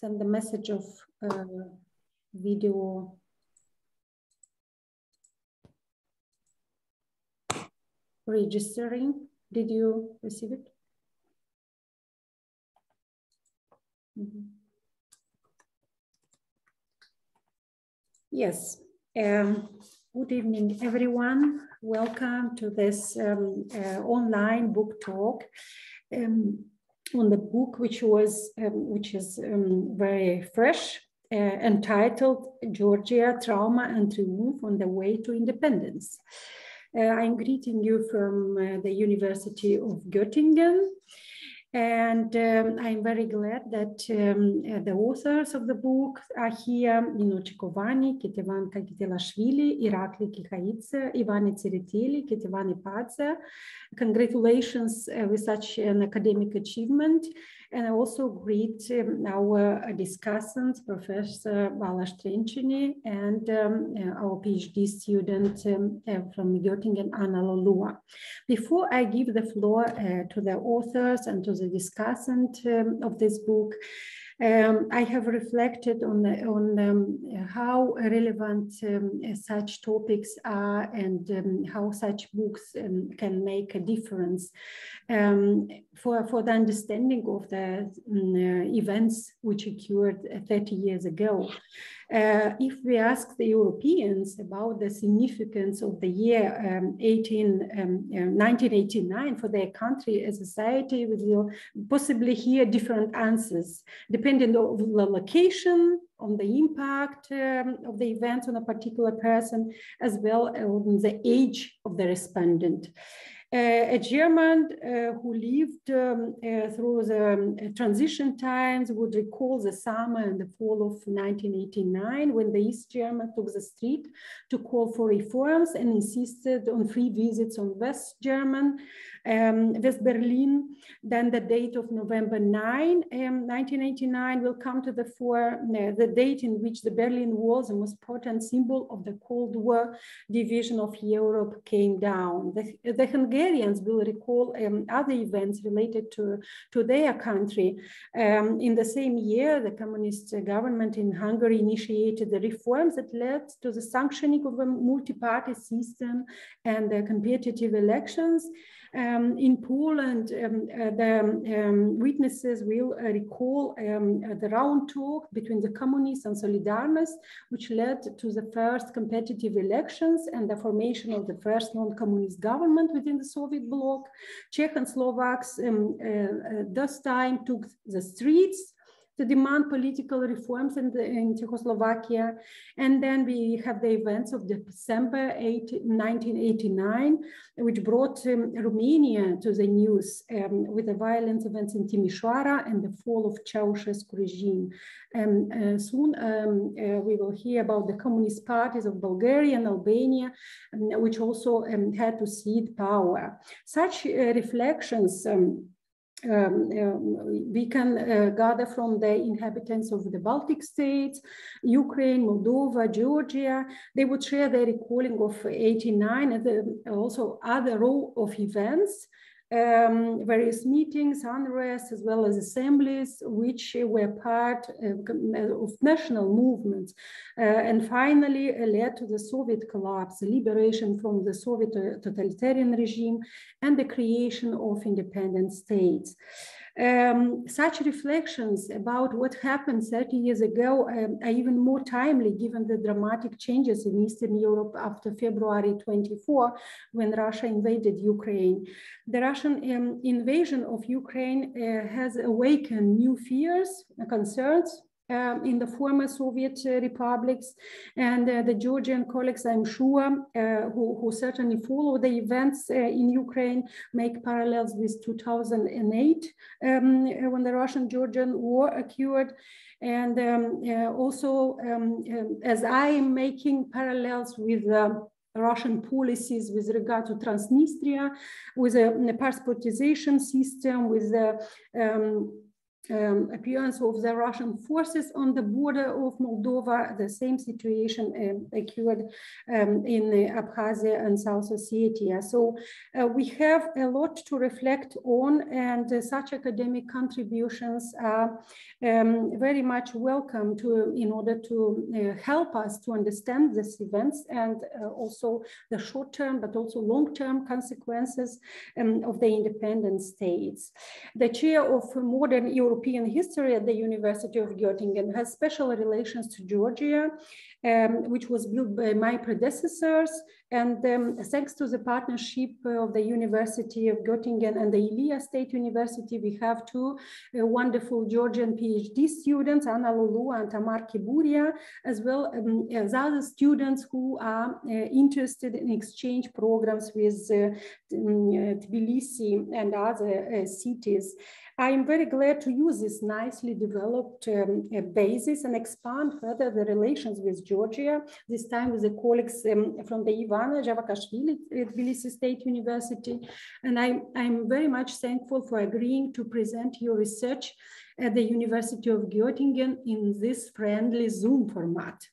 send the message of video registering. Did you receive it? Yes. Good evening, everyone. Welcome to this online book talk on the book, which is very fresh, entitled "Georgia: Trauma and Triumph on the Way to Independence." I'm greeting you from the University of Göttingen. And I'm very glad that the authors of the book are here: Nino Cikovani, Ketevanka Kitelashvili, Irakli Kikhaidze, Ivani Tsereteli, Ketevani Padze. Congratulations with such an academic achievement. And I also greet our discussants, Professor Balázs Trencsényi, and our PhD student from Göttingen, Anna Lolua. Before I give the floor to the authors and to the discussant of this book, I have reflected on how relevant such topics are and how such books can make a difference for the understanding of the events which occurred 30 years ago. If we ask the Europeans about the significance of the year 1989 for their country as a society, we will possibly hear different answers, depending on the location, on the impact of the events on a particular person, as well as on the age of the respondent. A German who lived through the transition times would recall the summer and the fall of 1989, when the East German took the street to call for reforms and insisted on free visits on West German, West Berlin. Then the date of November 9, 1989 will come to the fore, the date in which the Berlin Wall, the most potent symbol of the Cold War division of Europe, came down. The Hungarians will recall other events related to their country. In the same year, the communist government in Hungary initiated the reforms that led to the sanctioning of a multi-party system and competitive elections. In Poland, the witnesses will recall the round talk between the communists and Solidarność, which led to the first competitive elections and the formation of the first non-communist government within the Soviet bloc. Czech and Slovaks this time took the streets to demand political reforms in Czechoslovakia. And then we have the events of December 1989, which brought Romania to the news with the violent events in Timișoara and the fall of Ceausescu regime. Soon we will hear about the communist parties of Bulgaria and Albania, which also had to cede power. Such reflections we can gather from the inhabitants of the Baltic states, Ukraine, Moldova, Georgia. They would share their recalling of 89 and also other row of events, various meetings, unrest, as well as assemblies, which were part of national movements, and finally led to the Soviet collapse, the liberation from the Soviet totalitarian regime, and the creation of independent states. Such reflections about what happened 30 years ago are even more timely given the dramatic changes in Eastern Europe after February 24, when Russia invaded Ukraine. The Russian invasion of Ukraine has awakened new fears and concerns in the former Soviet republics, and the Georgian colleagues, I'm sure, who certainly follow the events in Ukraine, make parallels with 2008 when the Russian-Georgian war occurred. And also, as I am making parallels with Russian policies with regard to Transnistria, with a passportization system, with the appearance of the Russian forces on the border of Moldova. The same situation occurred in Abkhazia and South Ossetia. So we have a lot to reflect on, and such academic contributions are very much welcome in order to help us to understand these events and also the short-term but also long-term consequences of the independent states. The chair of modern European history at the University of Göttingen has special relations to Georgia, which was built by my predecessors. And thanks to the partnership of the University of Göttingen and the Ilia State University, we have two wonderful Georgian PhD students, Anna Lulu and Tamar Kiburia, as well as other students who are interested in exchange programs with Tbilisi and other cities. I am very glad to use this nicely developed basis and expand further the relations with Georgia, this time with the colleagues from the Ivana Javakashvili at Tbilisi State University. And I'm very much thankful for agreeing to present your research at the University of Göttingen in this friendly Zoom format.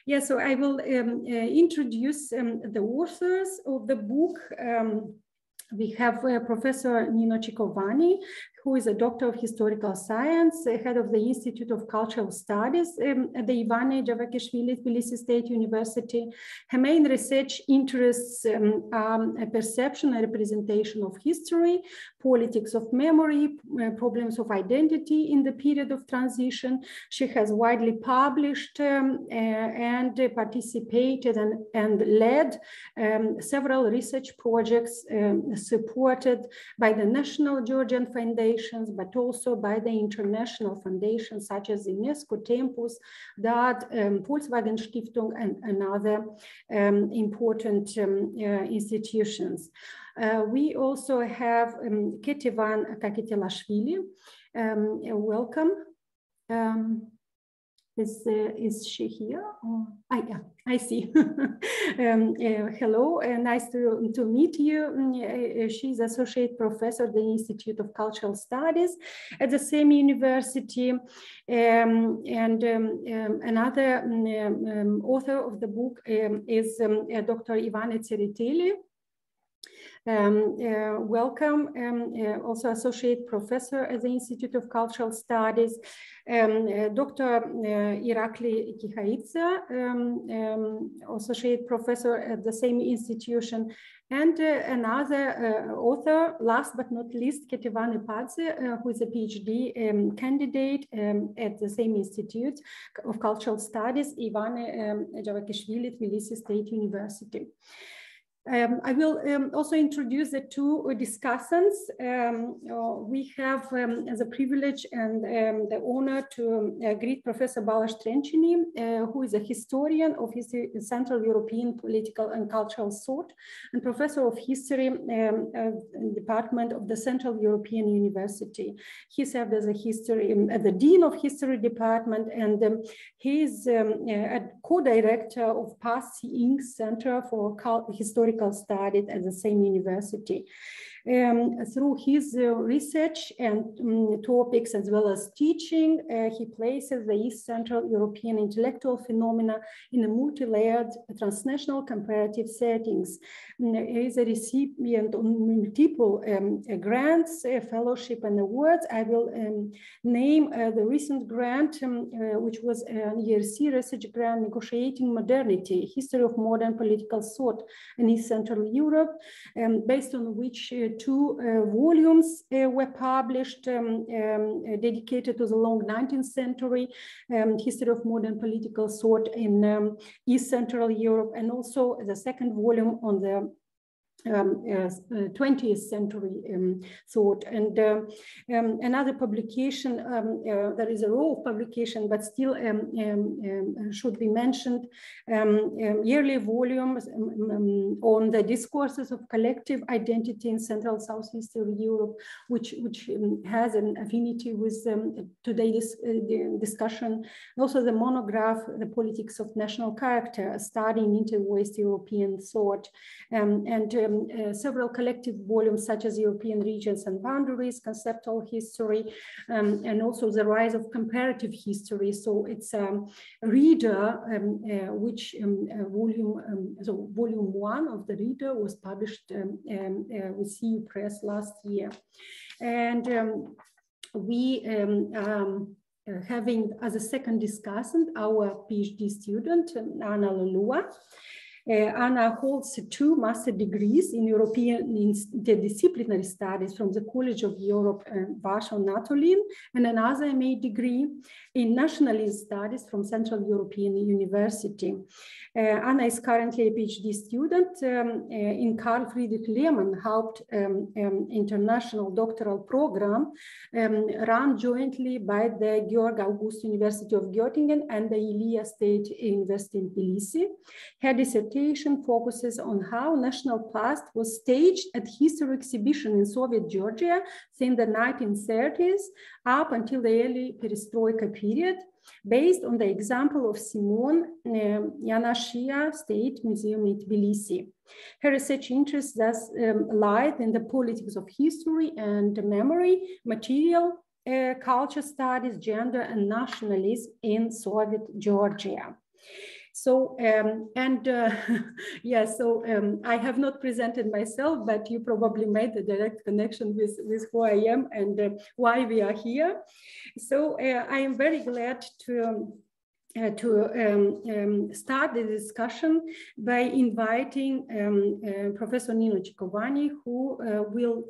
Yeah, so I will introduce the authors of the book. We have Professor Nino Cikovani, who is a doctor of historical science, head of the Institute of Cultural Studies at the Ivane Javakishvili Tbilisi State University. Her main research interests are perception and representation of history, politics of memory, problems of identity in the period of transition. She has widely published and participated and led several research projects supported by the National Georgian Foundations, but also by the international foundations such as UNESCO, Tempus, DAD, Volkswagen Stiftung, and other important institutions. We also have Ketevan Kakitelashvili. Welcome. Is she here? Yeah, I see. Hello, nice to meet you. She's associate professor at the Institute of Cultural Studies at the same university. Another author of the book is Dr. Ivane Tsereteli. Welcome, also associate professor at the Institute of Cultural Studies, Dr. Irakli Kihaidze, associate professor at the same institution, and another author, last but not least, Ketevan Ipadze, who is a PhD candidate at the same Institute of Cultural Studies, Ivane Javakishvili, Tbilisi State University. I will also introduce the two discussants. We have the privilege and the honor to greet Professor Balazs Trenchini, who is a historian of Central European political and cultural thought and professor of history department of the Central European University. He served as the dean of history department, and he is a co-director of PASI Inc. Center for Historical Studies at the same university. Through his research and topics as well as teaching, he places the East Central European intellectual phenomena in a multi-layered transnational comparative settings. He is a recipient of multiple grants, fellowship, and awards. I will name the recent grant, which was an ERC research grant, Negotiating Modernity, History of Modern Political Thought in East Central Europe, based on which two volumes were published dedicated to the long 19th century, history of modern political thought in East Central Europe, and also the second volume on the 20th century thought. And another publication, there is a row of publication, but still should be mentioned, yearly volumes on the discourses of collective identity in Central Southeastern Europe, which has an affinity with today's discussion. Also the monograph, The Politics of National Character, studying inter-West European thought. And several collective volumes such as European Regions and Boundaries, Conceptual History, and also The Rise of Comparative History. So it's a reader, which volume 1 of the reader was published with CU Press last year. And we having as a second discussant our PhD student, Anna Lulua. Anna holds 2 master degrees in European interdisciplinary studies from the College of Europe, Warsaw, Natolin, and another MA degree in nationalist studies from Central European University. Anna is currently a PhD student in Karl Friedrich Lehmann Haupt International Doctoral Program run jointly by the Georg August University of Göttingen and the Ilia State University in Tbilisi. Her dissertation focuses on how national past was staged at history exhibition in Soviet Georgia since the 1930s up until the early perestroika period, based on the example of Simon Yanashia State Museum in Tbilisi. Her research interests thus lie in the politics of history and memory, material, culture studies, gender, and nationalism in Soviet Georgia. So, I have not presented myself, but you probably made the direct connection with who I am and why we are here. So I am very glad to start the discussion by inviting Professor Nino Ciccovanni, who will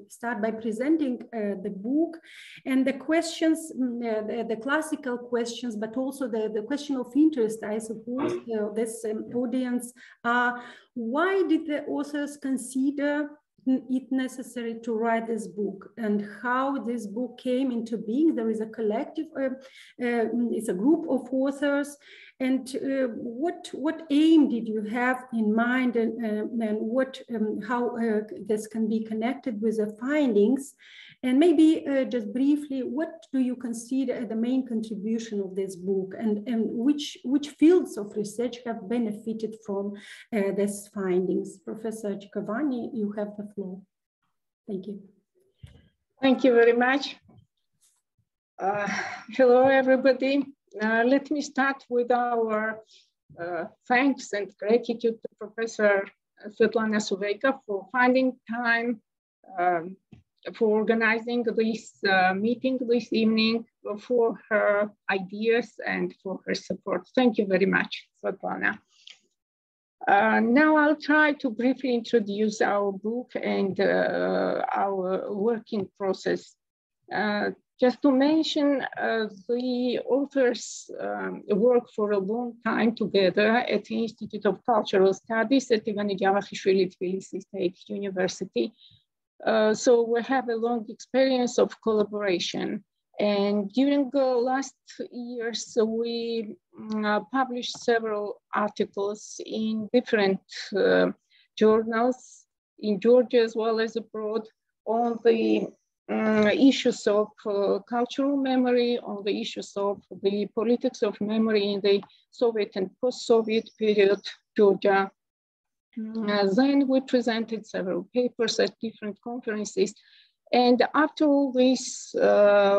start by presenting the book and the questions, the classical questions, but also the question of interest, I suppose, this audience are, why did the authors consider it necessary to write this book, and how this book came into being? There is a collective, it's a group of authors, and what aim did you have in mind, and what how this can be connected with the findings? And maybe just briefly, what do you consider the main contribution of this book, and which fields of research have benefited from these findings? Professor Ciccovanni, you have the floor. Thank you. Thank you very much. Hello, everybody. Let me start with our thanks and gratitude to Professor Svetlana Suveyka for finding time for organizing this meeting this evening, for her ideas and for her support. Thank you very much, Svetlana. Now I'll try to briefly introduce our book and our working process. Just to mention, the authors work for a long time together at the Institute of Cultural Studies at Ivan Ilyavashvili Tbilisi State University. So we have a long experience of collaboration. And during the last years, we published several articles in different journals in Georgia as well as abroad on the issues of cultural memory, on the issues of the politics of memory in the Soviet and post-Soviet period Georgia. Then we presented several papers at different conferences. And after all this,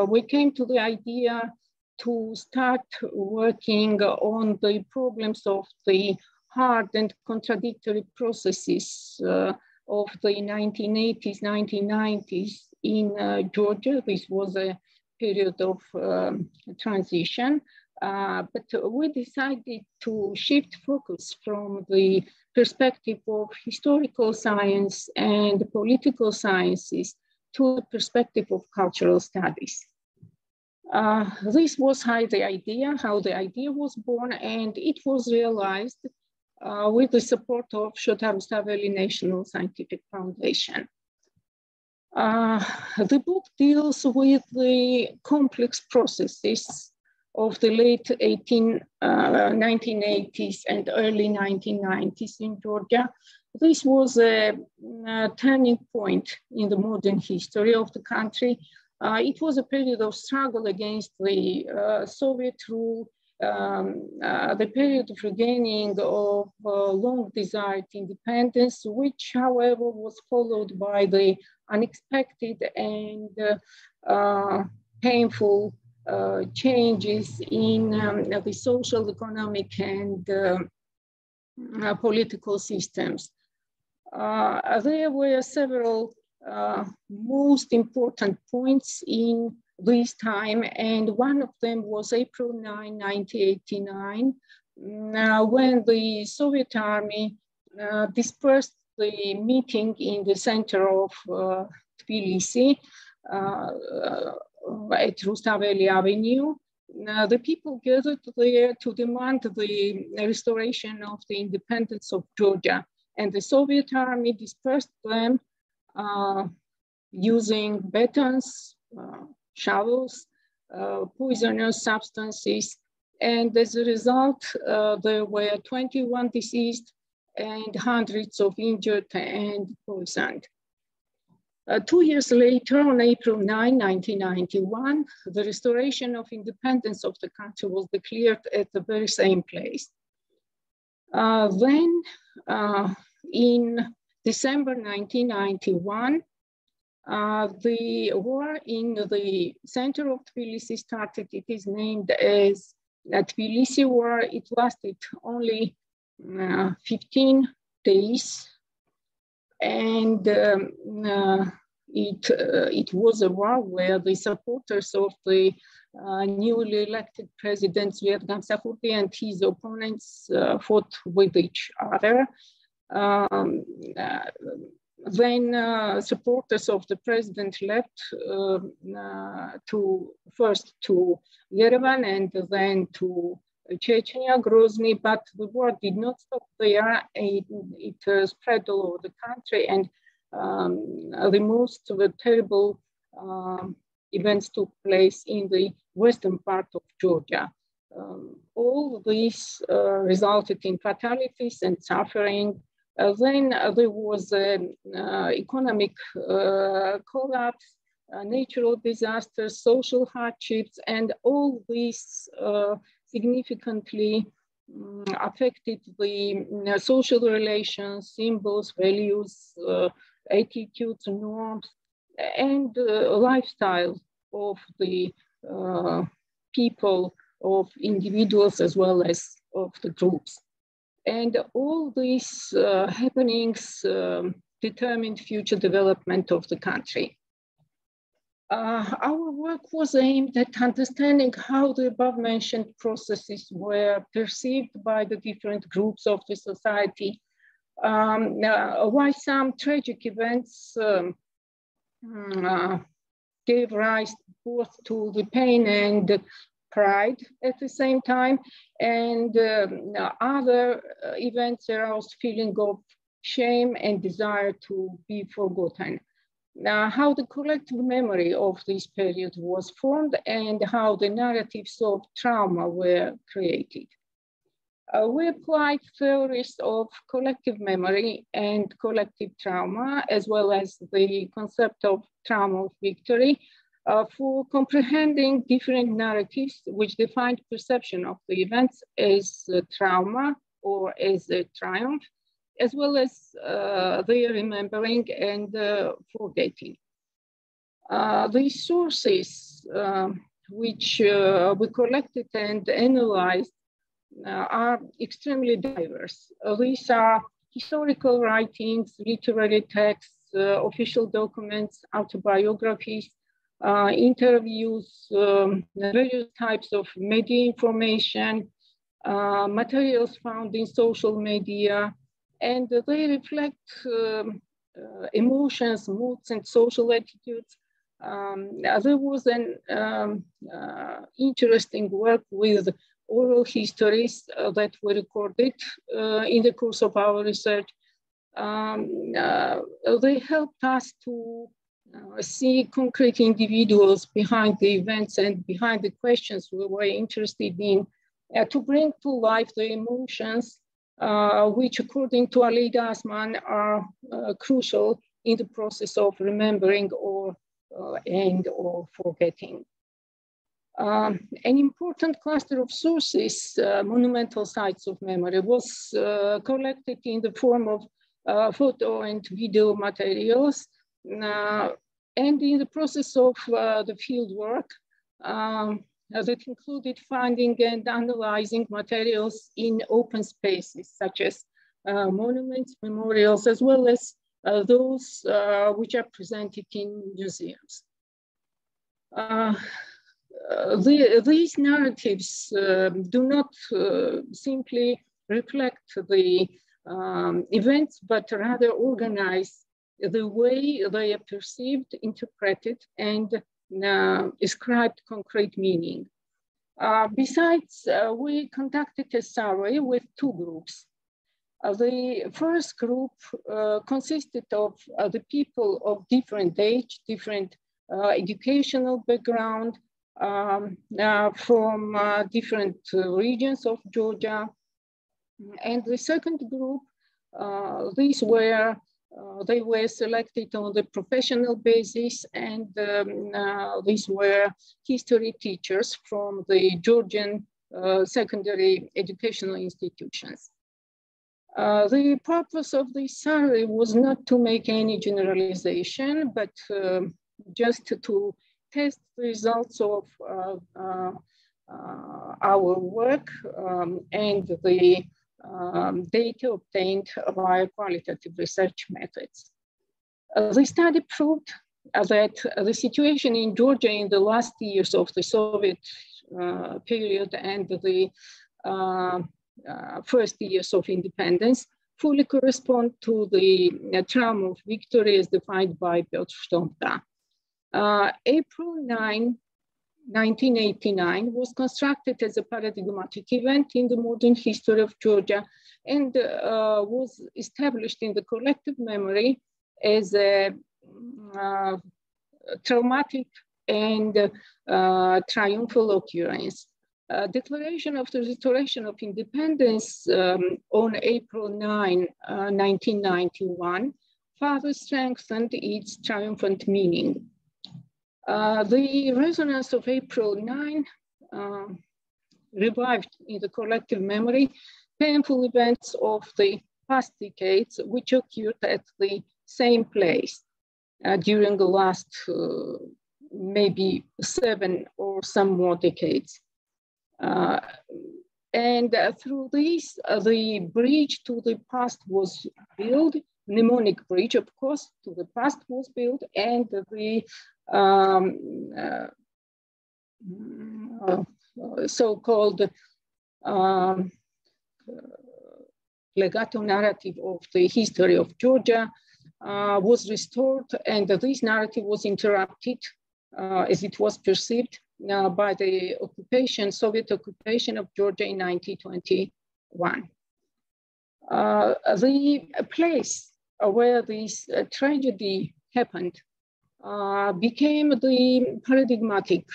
we came to the idea to start working on the problems of the hard and contradictory processes of the 1980s, 1990s in Georgia. This was a period of transition, but we decided to shift focus from the perspective of historical science and political sciences to the perspective of cultural studies. This was how the idea was born, and it was realized with the support of Shota Rustaveli National Scientific Foundation. The book deals with the complex processes of the late 1980s and early 1990s in Georgia. This was a turning point in the modern history of the country. It was a period of struggle against the Soviet rule, the period of regaining of long desired independence, which, however, was followed by the unexpected and painful changes in the social, economic, and political systems. There were several most important points in this time, and one of them was April 9, 1989, when the Soviet army dispersed the meeting in the center of Tbilisi at Rustaveli Avenue. The people gathered there to demand the restoration of the independence of Georgia, and the Soviet army dispersed them using batons, shovels, poisonous substances, and as a result, there were 21 deceased and hundreds of injured and poisoned. 2 years later, on April 9, 1991, the restoration of independence of the country was declared at the very same place. Then, in December 1991, the war in the center of Tbilisi started. It is named as the Tbilisi War. It lasted only 15 days. And it was a war where the supporters of the newly elected president Zviad Gamsakurdi and his opponents fought with each other. Then supporters of the president left first to Yerevan and then to Chechnya, Grozny, but the war did not stop there. It spread all over the country, and the most terrible events took place in the western part of Georgia. All this resulted in fatalities and suffering. Then there was an economic collapse, natural disasters, social hardships, and all these significantly affected the social relations, symbols, values, attitudes, norms, and lifestyle of the people, of individuals, as well as of the groups. And all these happenings determined future development of the country. Our work was aimed at understanding how the above-mentioned processes were perceived by the different groups of the society, why some tragic events gave rise both to the pain and pride at the same time, and other events aroused feeling of shame and desire to be forgotten. Now, how the collective memory of this period was formed and how the narratives of trauma were created. We applied theories of collective memory and collective trauma, as well as the concept of trauma of victory, for comprehending different narratives which defined perception of the events as trauma or as a triumph, as well as their remembering and forgetting. These sources which we collected and analyzed are extremely diverse. These are historical writings, literary texts, official documents, autobiographies, interviews, various types of media information, materials found in social media, and they reflect emotions, moods, and social attitudes. There was an interesting work with oral histories that were recorded in the course of our research. They helped us to see concrete individuals behind the events and behind the questions we were interested in, to bring to life the emotions which, according to Aleida Asman, are crucial in the process of remembering or forgetting. An important cluster of sources, monumental sites of memory, was collected in the form of photo and video materials. And in the process of the field work, that included finding and analyzing materials in open spaces, such as monuments, memorials, as well as those which are presented in museums. These narratives do not simply reflect the events, but rather organize the way they are perceived, interpreted, and ascribed concrete meaning. Besides, we conducted a survey with two groups. The first group consisted of the people of different age, different educational background, from different regions of Georgia. And the second group, they were selected on the professional basis, and these were history teachers from the Georgian secondary educational institutions. The purpose of this survey was not to make any generalization, but just to test the results of our work and the data obtained via qualitative research methods. The study proved that the situation in Georgia in the last years of the Soviet period and the first years of independence fully correspond to the trauma of victory as defined by Piotr Shota. April 9, 1989 was constructed as a paradigmatic event in the modern history of Georgia and was established in the collective memory as a traumatic and triumphal occurrence. Declaration of the Restoration of Independence on April 9, 1991 further strengthened its triumphant meaning. The resonance of April 9 revived in the collective memory painful events of the past decades, which occurred at the same place during the last maybe 7 or some more decades. And through this, the bridge to the past was built, mnemonic bridge, of course, to the past was built, and the so-called legato narrative of the history of Georgia was restored, and this narrative was interrupted as it was perceived by the occupation, Soviet occupation of Georgia in 1921. The place where this tragedy happened became the paradigmatic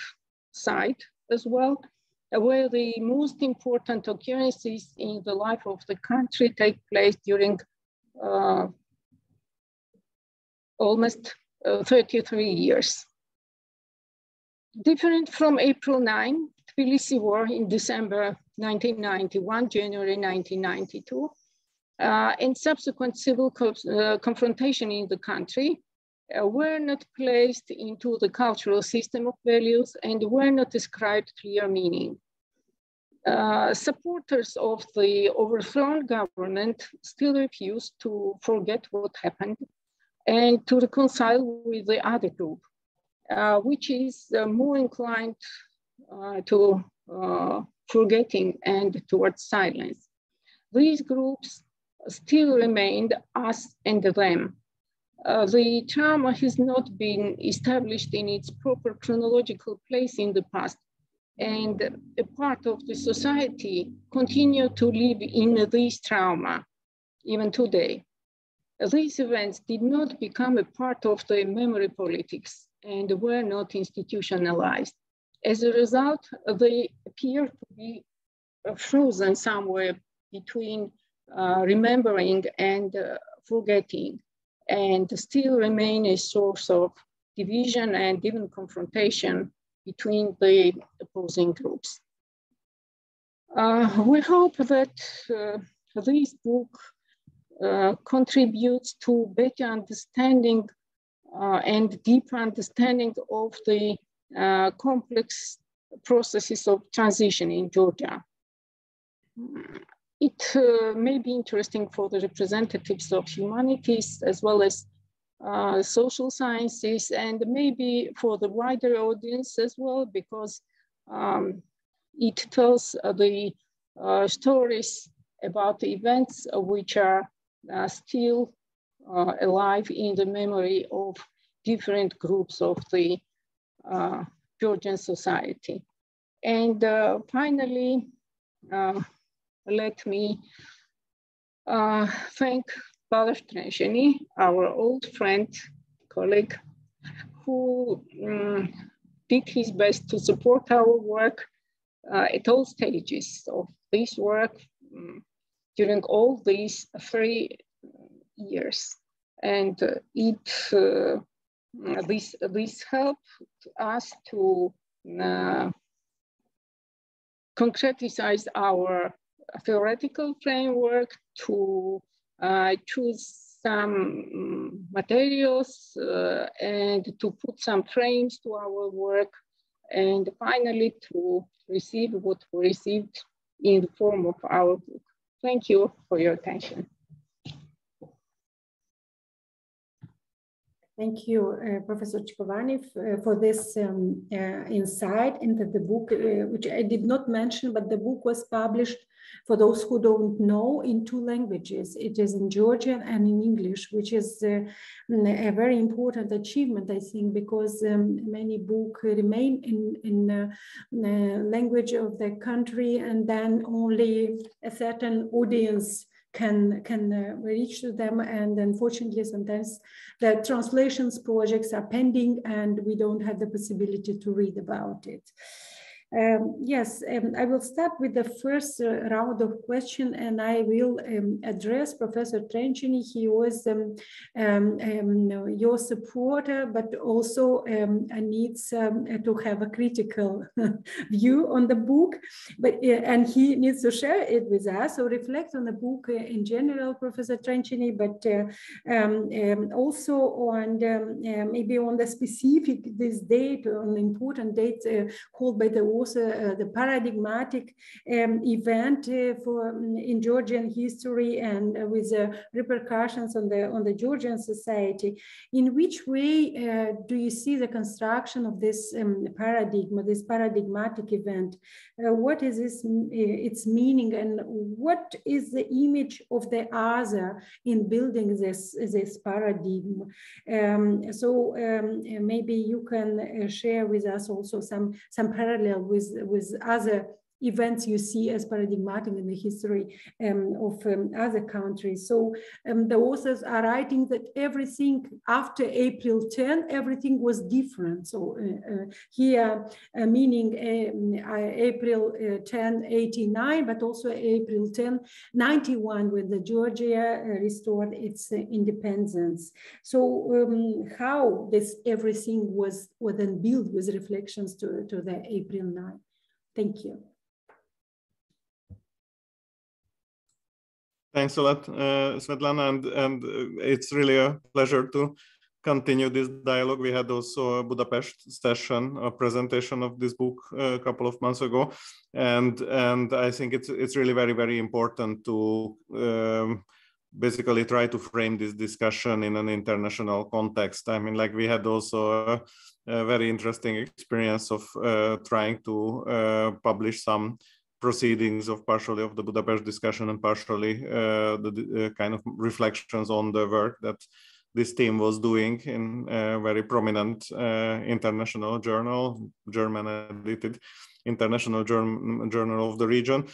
site as well, where the most important occurrences in the life of the country take place during almost 33 years. Different from April 9, Tbilisi war in December 1991, January 1992, and subsequent civil confrontation in the country were not placed into the cultural system of values and were not ascribed clear meaning. Supporters of the overthrown government still refuse to forget what happened and to reconcile with the other group, which is more inclined to forgetting and towards silence. These groups still remained us and them. The trauma has not been established in its proper chronological place in the past, and a part of the society continue to live in this trauma even today. These events did not become a part of the memory politics and were not institutionalized. As a result, they appear to be frozen somewhere between remembering and forgetting, and still remain a source of division and even confrontation between the opposing groups. We hope that this book contributes to better understanding and deeper understanding of the complex processes of transition in Georgia. It may be interesting for the representatives of humanities as well as social sciences, and maybe for the wider audience as well, because it tells the stories about the events which are still alive in the memory of different groups of the Georgian society. And finally, let me thank Balazs Trencheny, our old friend, colleague, who did his best to support our work at all stages of this work during all these 3 years. And this helped us to concretize our theoretical framework, to choose some materials and to put some frames to our work, and finally to receive what we received in the form of our book. Thank you for your attention. Thank you, Professor Tskhinvali, for this insight into the book, which I did not mention, but the book was published, for those who don't know, in 2 languages. It is in Georgian and in English, which is a very important achievement, I think, because many books remain in language of the country, and then only a certain audience can reach to them, and unfortunately sometimes the translations projects are pending and we don't have the possibility to read about it. Yes, I will start with the first round of questions, and I will address Professor Trencheny. He was your supporter, but also needs to have a critical view on the book, and he needs to share it with us, so reflect on the book in general, Professor Trencheny, but also on maybe on the specific, this date, on the important date called by the also the paradigmatic event in Georgian history and with repercussions on the Georgian society. In which way do you see the construction of this paradigm, this paradigmatic event? What is its meaning, and what is the image of the other in building this paradigm? So maybe you can share with us also some parallel with other events you see as paradigmatic in the history of other countries. So the authors are writing that everything after April 10, everything was different. So here, meaning April 10, 89, but also April 10, 91, when the Georgia restored its independence. So how this everything was then built with reflections to the April 9. Thank you. Thanks a lot, Svetlana, and it's really a pleasure to continue this dialogue. We had also a Budapest session, a presentation of this book a couple of months ago, and I think it's really very, very important to basically try to frame this discussion in an international context. I mean, like, we had also a very interesting experience of trying to publish some proceedings of partially of the Budapest discussion and partially the kind of reflections on the work that this team was doing in a very prominent international journal, German edited international journal of the region.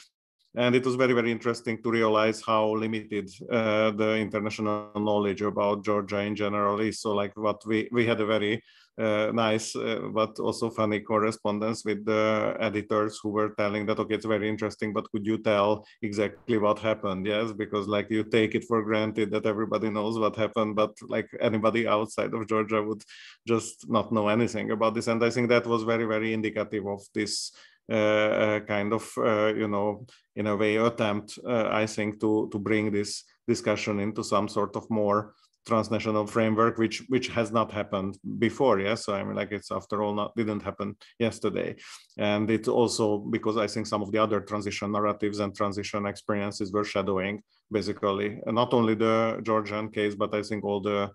And it was very, very interesting to realize how limited the international knowledge about Georgia in general is. So like what we had a very nice but also funny correspondence with the editors who were telling that, okay, it's very interesting, but could you tell exactly what happened? Yes, because like you take it for granted that everybody knows what happened, but like anybody outside of Georgia would just not know anything about this. And I think that was very, very indicative of this kind of, you know, in a way attempt, I think, to bring this discussion into some sort of more transnational framework, which has not happened before. Yes, so I mean, like it's after all didn't happen yesterday, and it's also because I think some of the other transition narratives and transition experiences were shadowing basically not only the Georgian case, but I think all the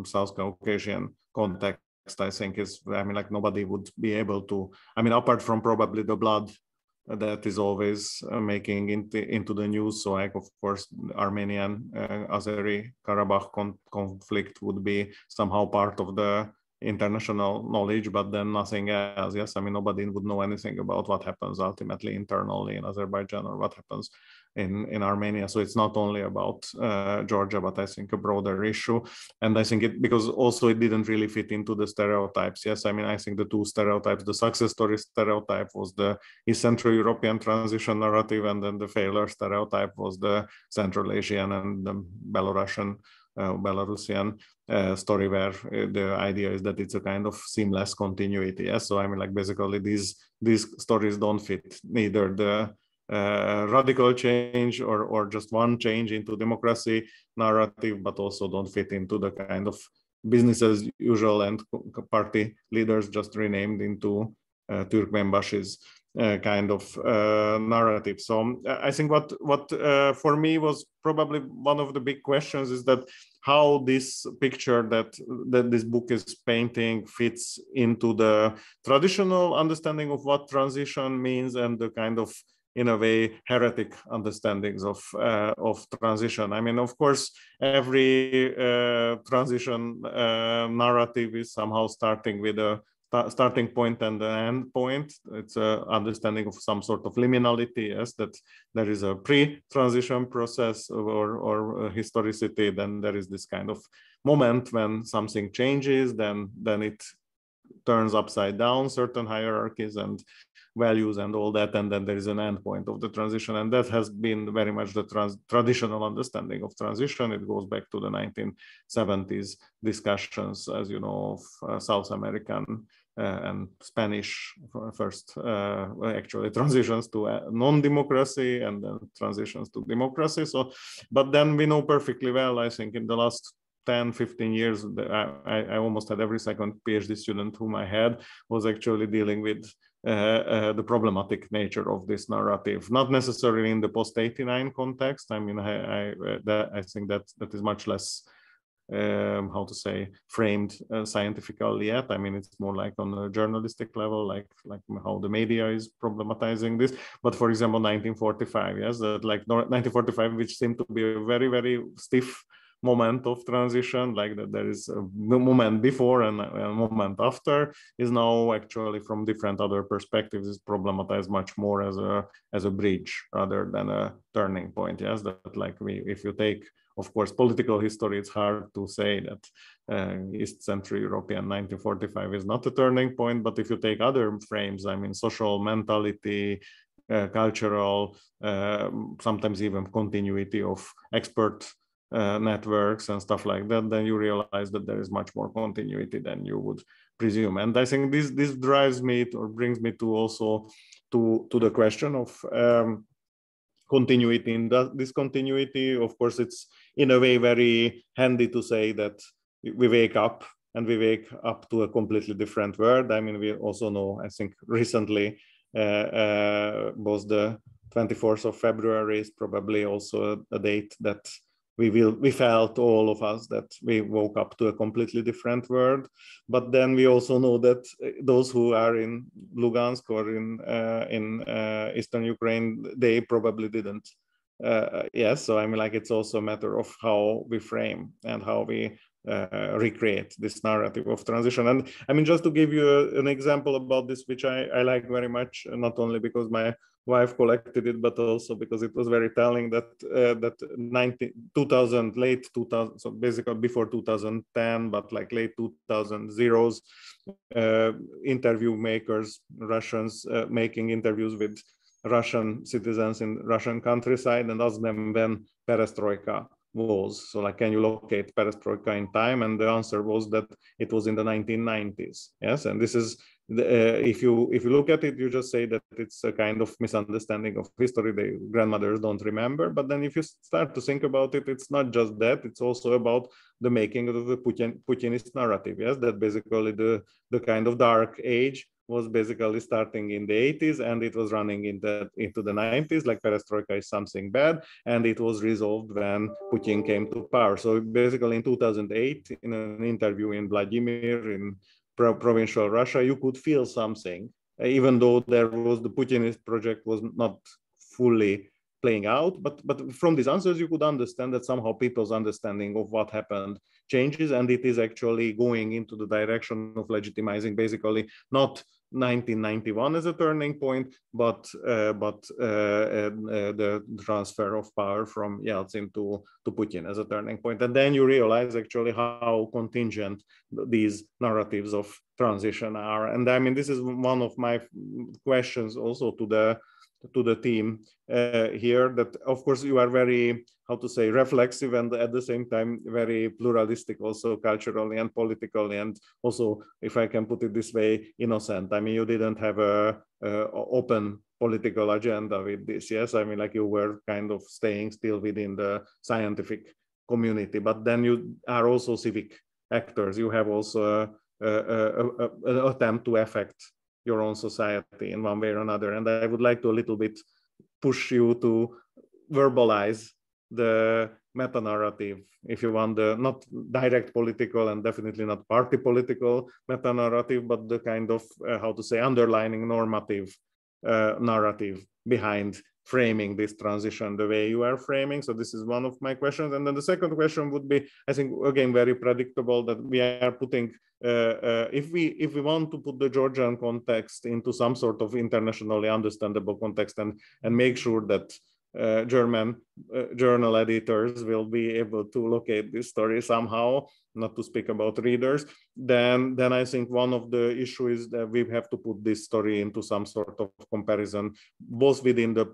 South Caucasian context. I think is, I mean, like nobody would be able to, I mean, apart from probably the blood that is always making into the news. So like, of course, Armenian Azeri Karabakh conflict would be somehow part of the international knowledge, but then nothing else. Yes, I mean, nobody would know anything about what happens ultimately internally in Azerbaijan or what happens in Armenia. So it's not only about Georgia, but I think a broader issue. And I think it, because also it didn't really fit into the stereotypes. Yes, I mean, I think the two stereotypes, the success story stereotype was the East Central European transition narrative, and then the failure stereotype was the Central Asian and the Belarusian story, where the idea is that it's a kind of seamless continuity. Yes, so I mean, like basically these stories don't fit neither the radical change or just one change into democracy narrative, but also don't fit into the kind of business as usual and party leaders just renamed into Turkmenbashi's kind of narrative. So I think what for me was probably one of the big questions is that how this picture that this book is painting fits into the traditional understanding of what transition means and the kind of, in a way, heretic understandings of transition. I mean, of course, every transition narrative is somehow starting with a starting point and the end point. It's an understanding of some sort of liminality, yes, that there is a pre-transition process or historicity, then there is this kind of moment when something changes, then it turns upside down certain hierarchies and values and all that, and then there is an end point of the transition. And that has been very much the traditional understanding of transition. It goes back to the 1970s discussions, as you know, of South American and Spanish first actually transitions to non-democracy and then transitions to democracy. So, but then we know perfectly well, I think in the last 10, 15 years, I almost had every second PhD student whom I had was actually dealing with the problematic nature of this narrative, not necessarily in the post-89 context. I mean, I think that is much less, how to say, framed scientifically yet. I mean, it's more like on a journalistic level, like how the media is problematizing this. But for example, 1945, yes, that like 1945, which seemed to be a very, very stiff moment of transition, like that there is a moment before and a moment after, is now actually from different other perspectives is problematized much more as a bridge rather than a turning point. Yes, that like if you take, of course, political history, it's hard to say that East Central European 1945 is not a turning point, but if you take other frames, I mean, social mentality, cultural, sometimes even continuity of expert networks and stuff like that, then you realize that there is much more continuity than you would presume. And I think this drives me or brings me to also to the question of continuity in discontinuity. Of course, it's in a way very handy to say that we wake up to a completely different world. I mean, we also know, I think recently was the 24th of February is probably also a date that we felt, all of us, that we woke up to a completely different world. But then we also know that those who are in Lugansk or in Eastern Ukraine, they probably didn't. Yes, so I mean, like it's also a matter of how we frame and how we recreate this narrative of transition. And I mean, just to give you an example about this, which I like very much, not only because my wife collected it, but also because it was very telling that late 2000, so basically before 2010, but like late 2000s, interview makers, Russians, making interviews with Russian citizens in Russian countryside and ask them when perestroika was. So like, can you locate perestroika in time? And the answer was that it was in the 1990s. Yes, and this is if you look at it, you just say that it's a kind of misunderstanding of history. The grandmothers don't remember. But then if you start to think about it, it's not just that. It's also about the making of the Putinist narrative. Yes, that basically the kind of dark age was basically starting in the 80s and it was running into the 90s, like perestroika is something bad, and it was resolved when Putin came to power. So basically in 2008, in an interview in Vladimir, in provincial Russia, you could feel something, even though there was the Putinist project was not fully playing out. But from these answers, you could understand that somehow people's understanding of what happened changes, and it is actually going into the direction of legitimizing basically not 1991 as a turning point, but the transfer of power from Yeltsin to Putin as a turning point. And then you realize actually how contingent these narratives of transition are. And I mean, this is one of my questions also to the team here, that of course you are very, how to say, reflexive and at the same time very pluralistic also culturally and politically, and also, if I can put it this way, innocent. I mean, you didn't have a open political agenda with this. Yes, I mean, like you were kind of staying still within the scientific community, but then you are also civic actors. You have also an attempt to affect your own society in one way or another. And I would like to a little bit push you to verbalize the meta-narrative, if you want, the not direct political and definitely not party political meta-narrative, but the kind of, how to say, underlining normative narrative behind framing this transition the way you are framing. So this is one of my questions. And then the second question would be, I think, again, very predictable, that we are putting, if we want to put the Georgian context into some sort of internationally understandable context and make sure that German journal editors will be able to locate this story somehow, not to speak about readers, then I think one of the issues is that we have to put this story into some sort of comparison, both within the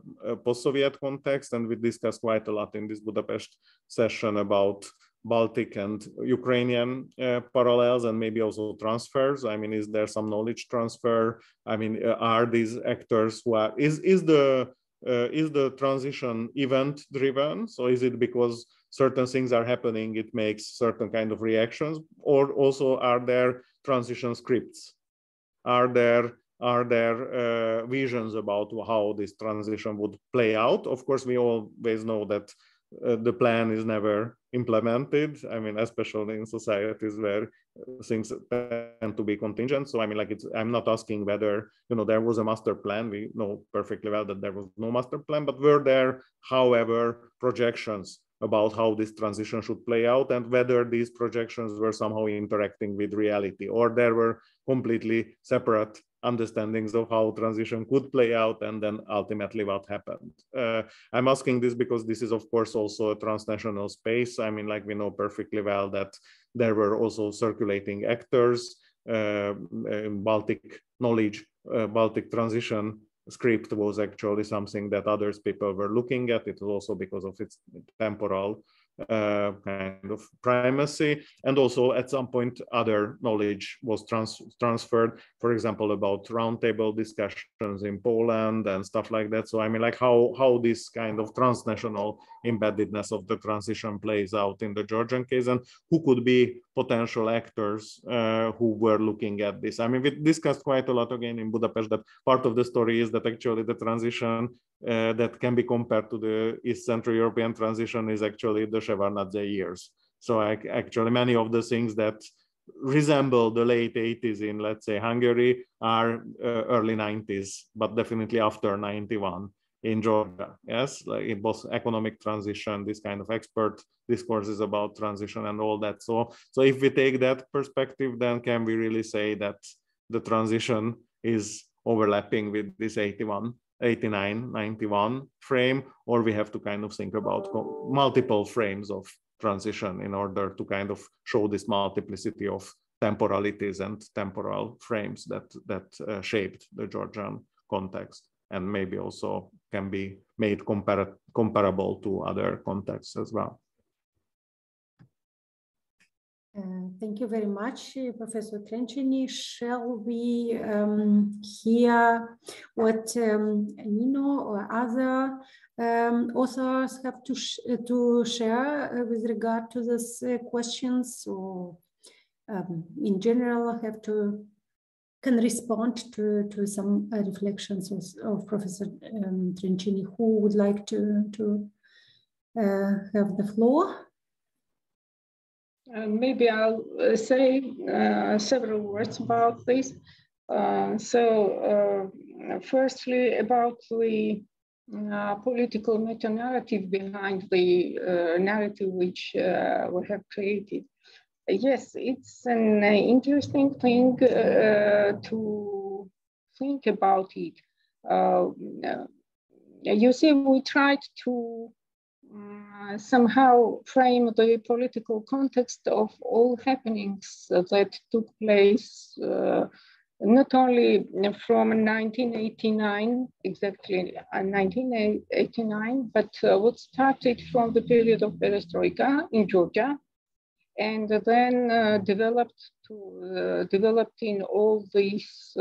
post-Soviet context, and we discussed quite a lot in this Budapest session about Baltic and Ukrainian parallels, and maybe also transfers. I mean, is there some knowledge transfer? I mean, are these actors who are, is the transition event driven? So is it because certain things are happening, it makes certain kind of reactions, or also are there transition scripts? Are there visions about how this transition would play out? Of course, we always know that the plan is never implemented. I mean, especially in societies where things tend to be contingent. So I mean, like, I'm not asking whether, you know, there was a master plan. We know perfectly well that there was no master plan, but were there, however, projections about how this transition should play out, and whether these projections were somehow interacting with reality, or there were completely separate understandings of how transition could play out, and then ultimately what happened. I'm asking this because this is, of course, also a transnational space. I mean, like, we know perfectly well that there were also circulating actors, Baltic knowledge, Baltic transition script was actually something that others people were looking at. It was also because of its temporal kind of primacy, and also at some point other knowledge was transferred, for example, about roundtable discussions in Poland and stuff like that. So I mean, like, how this kind of transnational embeddedness of the transition plays out in the Georgian case, and who could be potential actors who were looking at this. I mean, we discussed quite a lot again in Budapest that part of the story is that actually the transition that can be compared to the East Central European transition is actually the Shevardnadze years. So actually many of the things that resemble the late 80s in, let's say, Hungary are early 90s, but definitely after 91 in Georgia. Yes, like in both economic transition, this kind of expert discourses about transition and all that. So if we take that perspective, then can we really say that the transition is overlapping with this 81, 89, 91 frame, or we have to kind of think about multiple frames of transition in order to kind of show this multiplicity of temporalities and temporal frames that shaped the Georgian context, and maybe also can be made comparable to other contexts as well. Thank you very much, Professor Trenčiny. Shall we hear what Nino or other authors have to share with regard to these questions, or in general can respond to some reflections of Professor Trenčiny? Who would like to have the floor? Maybe I'll say several words about this. Firstly, about the political meta-narrative behind the narrative which we have created. Yes, it's an interesting thing to think about it. You see, we tried to somehow frame the political context of all happenings that took place not only from 1989, exactly 1989, but what started from the period of perestroika in Georgia, and then developed in all these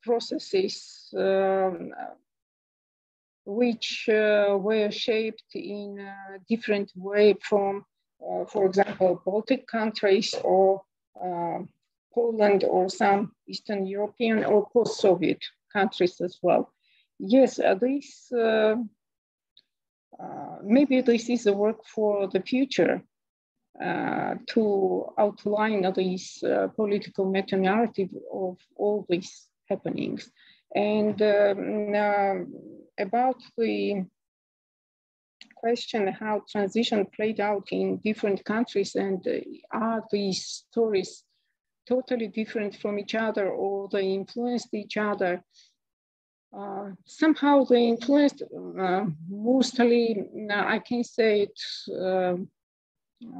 processes which were shaped in a different way from, for example, Baltic countries or Poland or some Eastern European or post-Soviet countries as well. Yes, maybe this is a work for the future to outline this political meta-narrative of all these happenings. And about the question how transition played out in different countries, and are these stories totally different from each other, or they influenced each other? Somehow they influenced mostly, I can say it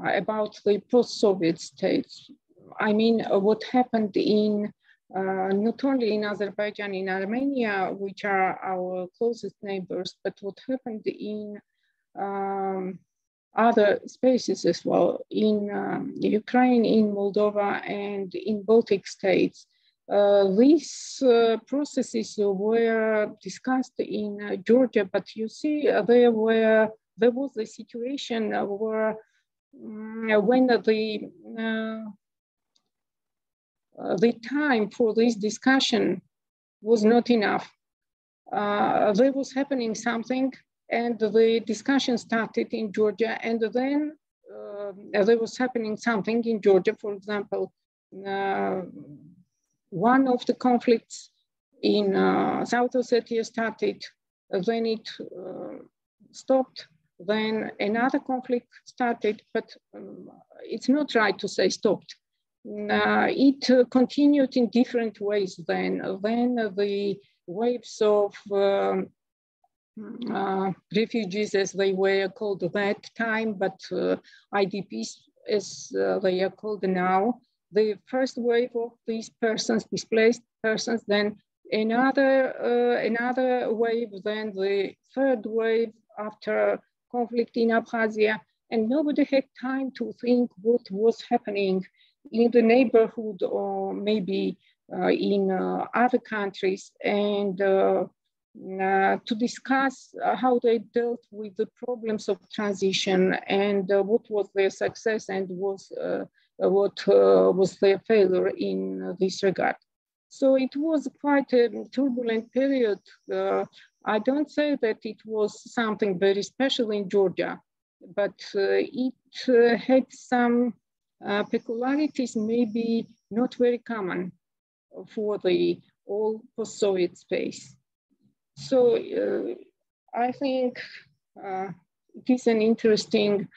about the post-Soviet states. I mean, what happened in not only in Azerbaijan, in Armenia, which are our closest neighbors, but what happened in other spaces as well, in Ukraine, in Moldova, and in Baltic states. These processes were discussed in Georgia, but you see, there was a situation where when the time for this discussion was not enough. There was happening something, and the discussion started in Georgia, and then there was happening something in Georgia. For example, one of the conflicts in South Ossetia started, then it stopped, then another conflict started, but it's not right to say stopped. It continued in different ways then the waves of refugees, as they were called at that time, but IDPs as they are called now. The first wave of these persons, displaced persons, then another wave, then the third wave after conflict in Abkhazia, and nobody had time to think what was happening in the neighborhood or maybe in other countries, and to discuss how they dealt with the problems of transition, and what was their success and what was their failure in this regard. So it was quite a turbulent period. I don't say that it was something very special in Georgia, but it had some peculiarities, maybe not very common for the all post-Soviet space. So I think it is an interesting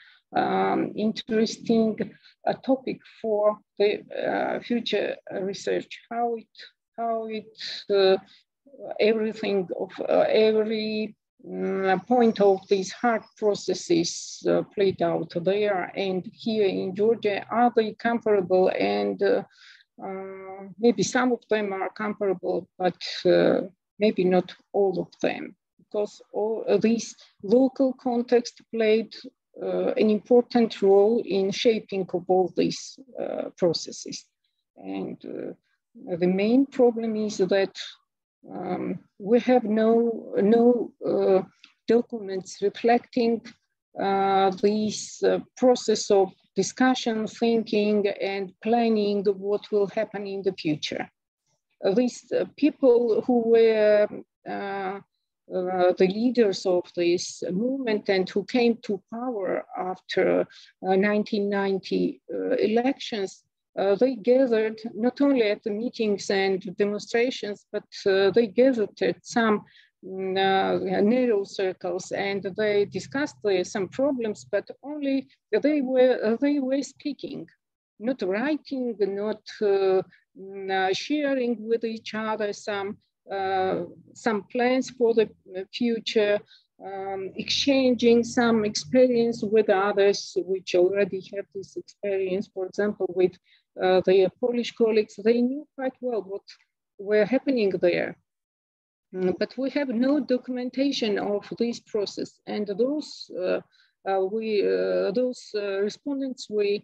topic for the future research. How everything of every point of these hard processes played out there and here in Georgia, are they comparable? And maybe some of them are comparable, but maybe not all of them, because all these local context played an important role in shaping of all these processes. And the main problem is that we have no documents reflecting this process of discussion, thinking, and planning of what will happen in the future. These people who were the leaders of this movement and who came to power after 1990 elections, they gathered not only at the meetings and demonstrations, but they gathered at some narrow circles and they discussed some problems, but only they were speaking, not writing, not sharing with each other some plans for the future, exchanging some experience with others which already have this experience. For example, with their Polish colleagues, they knew quite well what were happening there. But we have no documentation of this process, and those respondents we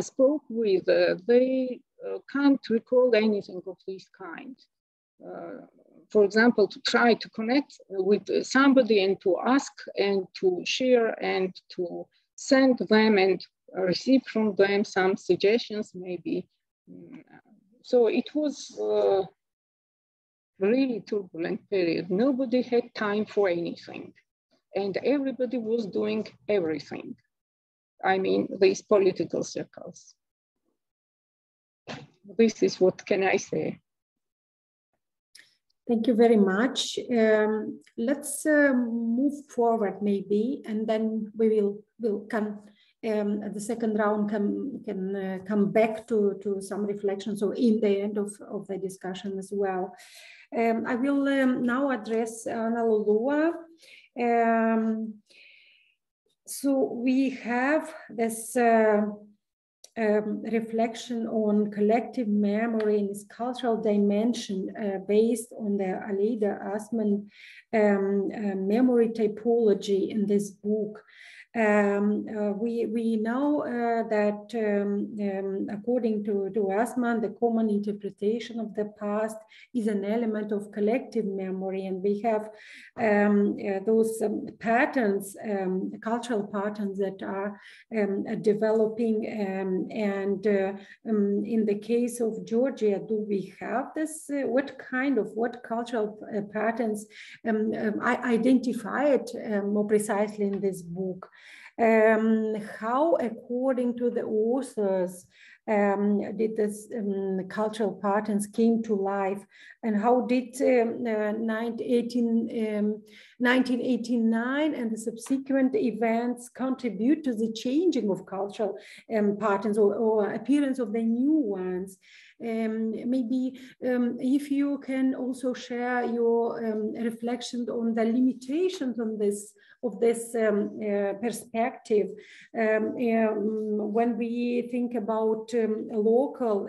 spoke with, they can't recall anything of this kind. For example, to try to connect with somebody and to ask and to share and to send them and receive from them some suggestions, maybe. So it was really turbulent period. Nobody had time for anything, and everybody was doing everything. I mean, these political circles. This is what can I say. Thank you very much. Let's move forward maybe, and then we will come at the second round can come back to some reflections, so in the end of the discussion as well. I will now address Anna Lulua. So we have this reflection on collective memory in its cultural dimension based on the Aleida Assmann memory typology in this book. We know that according to Assmann, the common interpretation of the past is an element of collective memory, and we have those patterns, cultural patterns that are developing. And in the case of Georgia, do we have this? What cultural patterns identified more precisely in this book? How, according to the authors, did this cultural patterns came to life, and how did 1989 and the subsequent events contribute to the changing of cultural patterns or appearance of the new ones? Maybe if you can also share your reflections on the limitations on this perspective when we think about local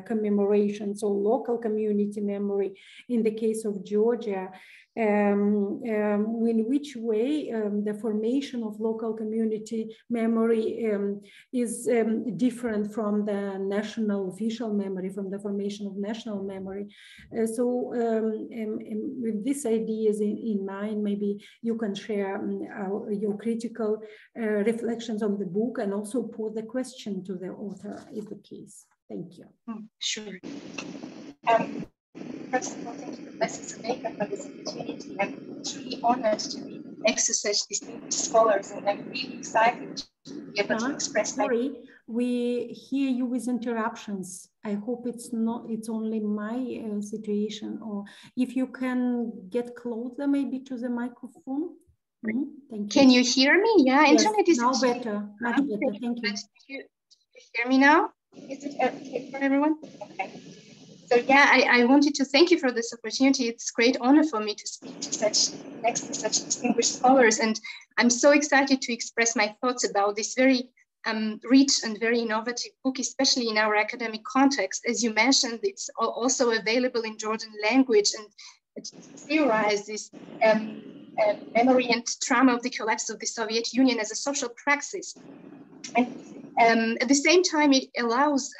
commemorations or local community memory in the case of Georgia. In which way the formation of local community memory is different from the national official memory, from the formation of national memory. So with these ideas in mind, maybe you can share your critical reflections on the book and also pose the question to the author, if the case. Thank you. Sure. First of all, thank you, Professor Suveika, for this opportunity. I'm truly honored to be next to such distinguished scholars, and I'm really excited to be able to express Sorry, We hear you with interruptions. I hope it's only my situation, or if you can get closer maybe to the microphone. Thank you. Can you hear me? Yeah, yes, internet is now better, much better. Thank you. Do you hear me now? Is it okay for everyone? Okay. So yeah, I wanted to thank you for this opportunity. It's a great honor for me to speak to such distinguished scholars, and I'm so excited to express my thoughts about this very rich and very innovative book, especially in our academic context. As you mentioned, it's also available in Georgian language, and it theorizes memory and trauma of the collapse of the Soviet Union as a social praxis. And at the same time, it allows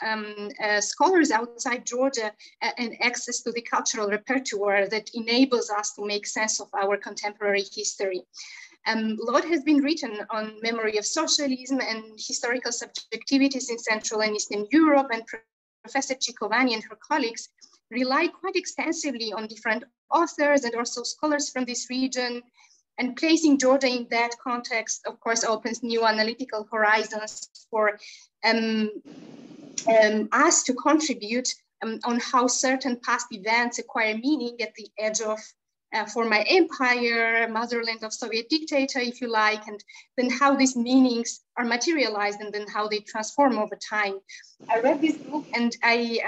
scholars outside Georgia an access to the cultural repertoire that enables us to make sense of our contemporary history. A lot has been written on memory of socialism and historical subjectivities in Central and Eastern Europe, and Professor Cikovani and her colleagues rely quite extensively on different authors and also scholars from this region. And placing Georgia in that context, of course, opens new analytical horizons for us to contribute on how certain past events acquire meaning at the edge of former empire, motherland of Soviet dictator, if you like, and then how these meanings are materialized and then how they transform over time. I read this book and I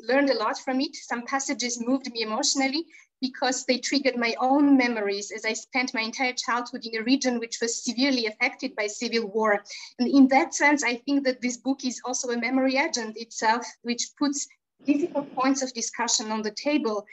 learned a lot from it. Some passages moved me emotionally because they triggered my own memories, as I spent my entire childhood in a region which was severely affected by civil war. And in that sense, I think that this book is also a memory agent itself, which puts difficult points of discussion on the table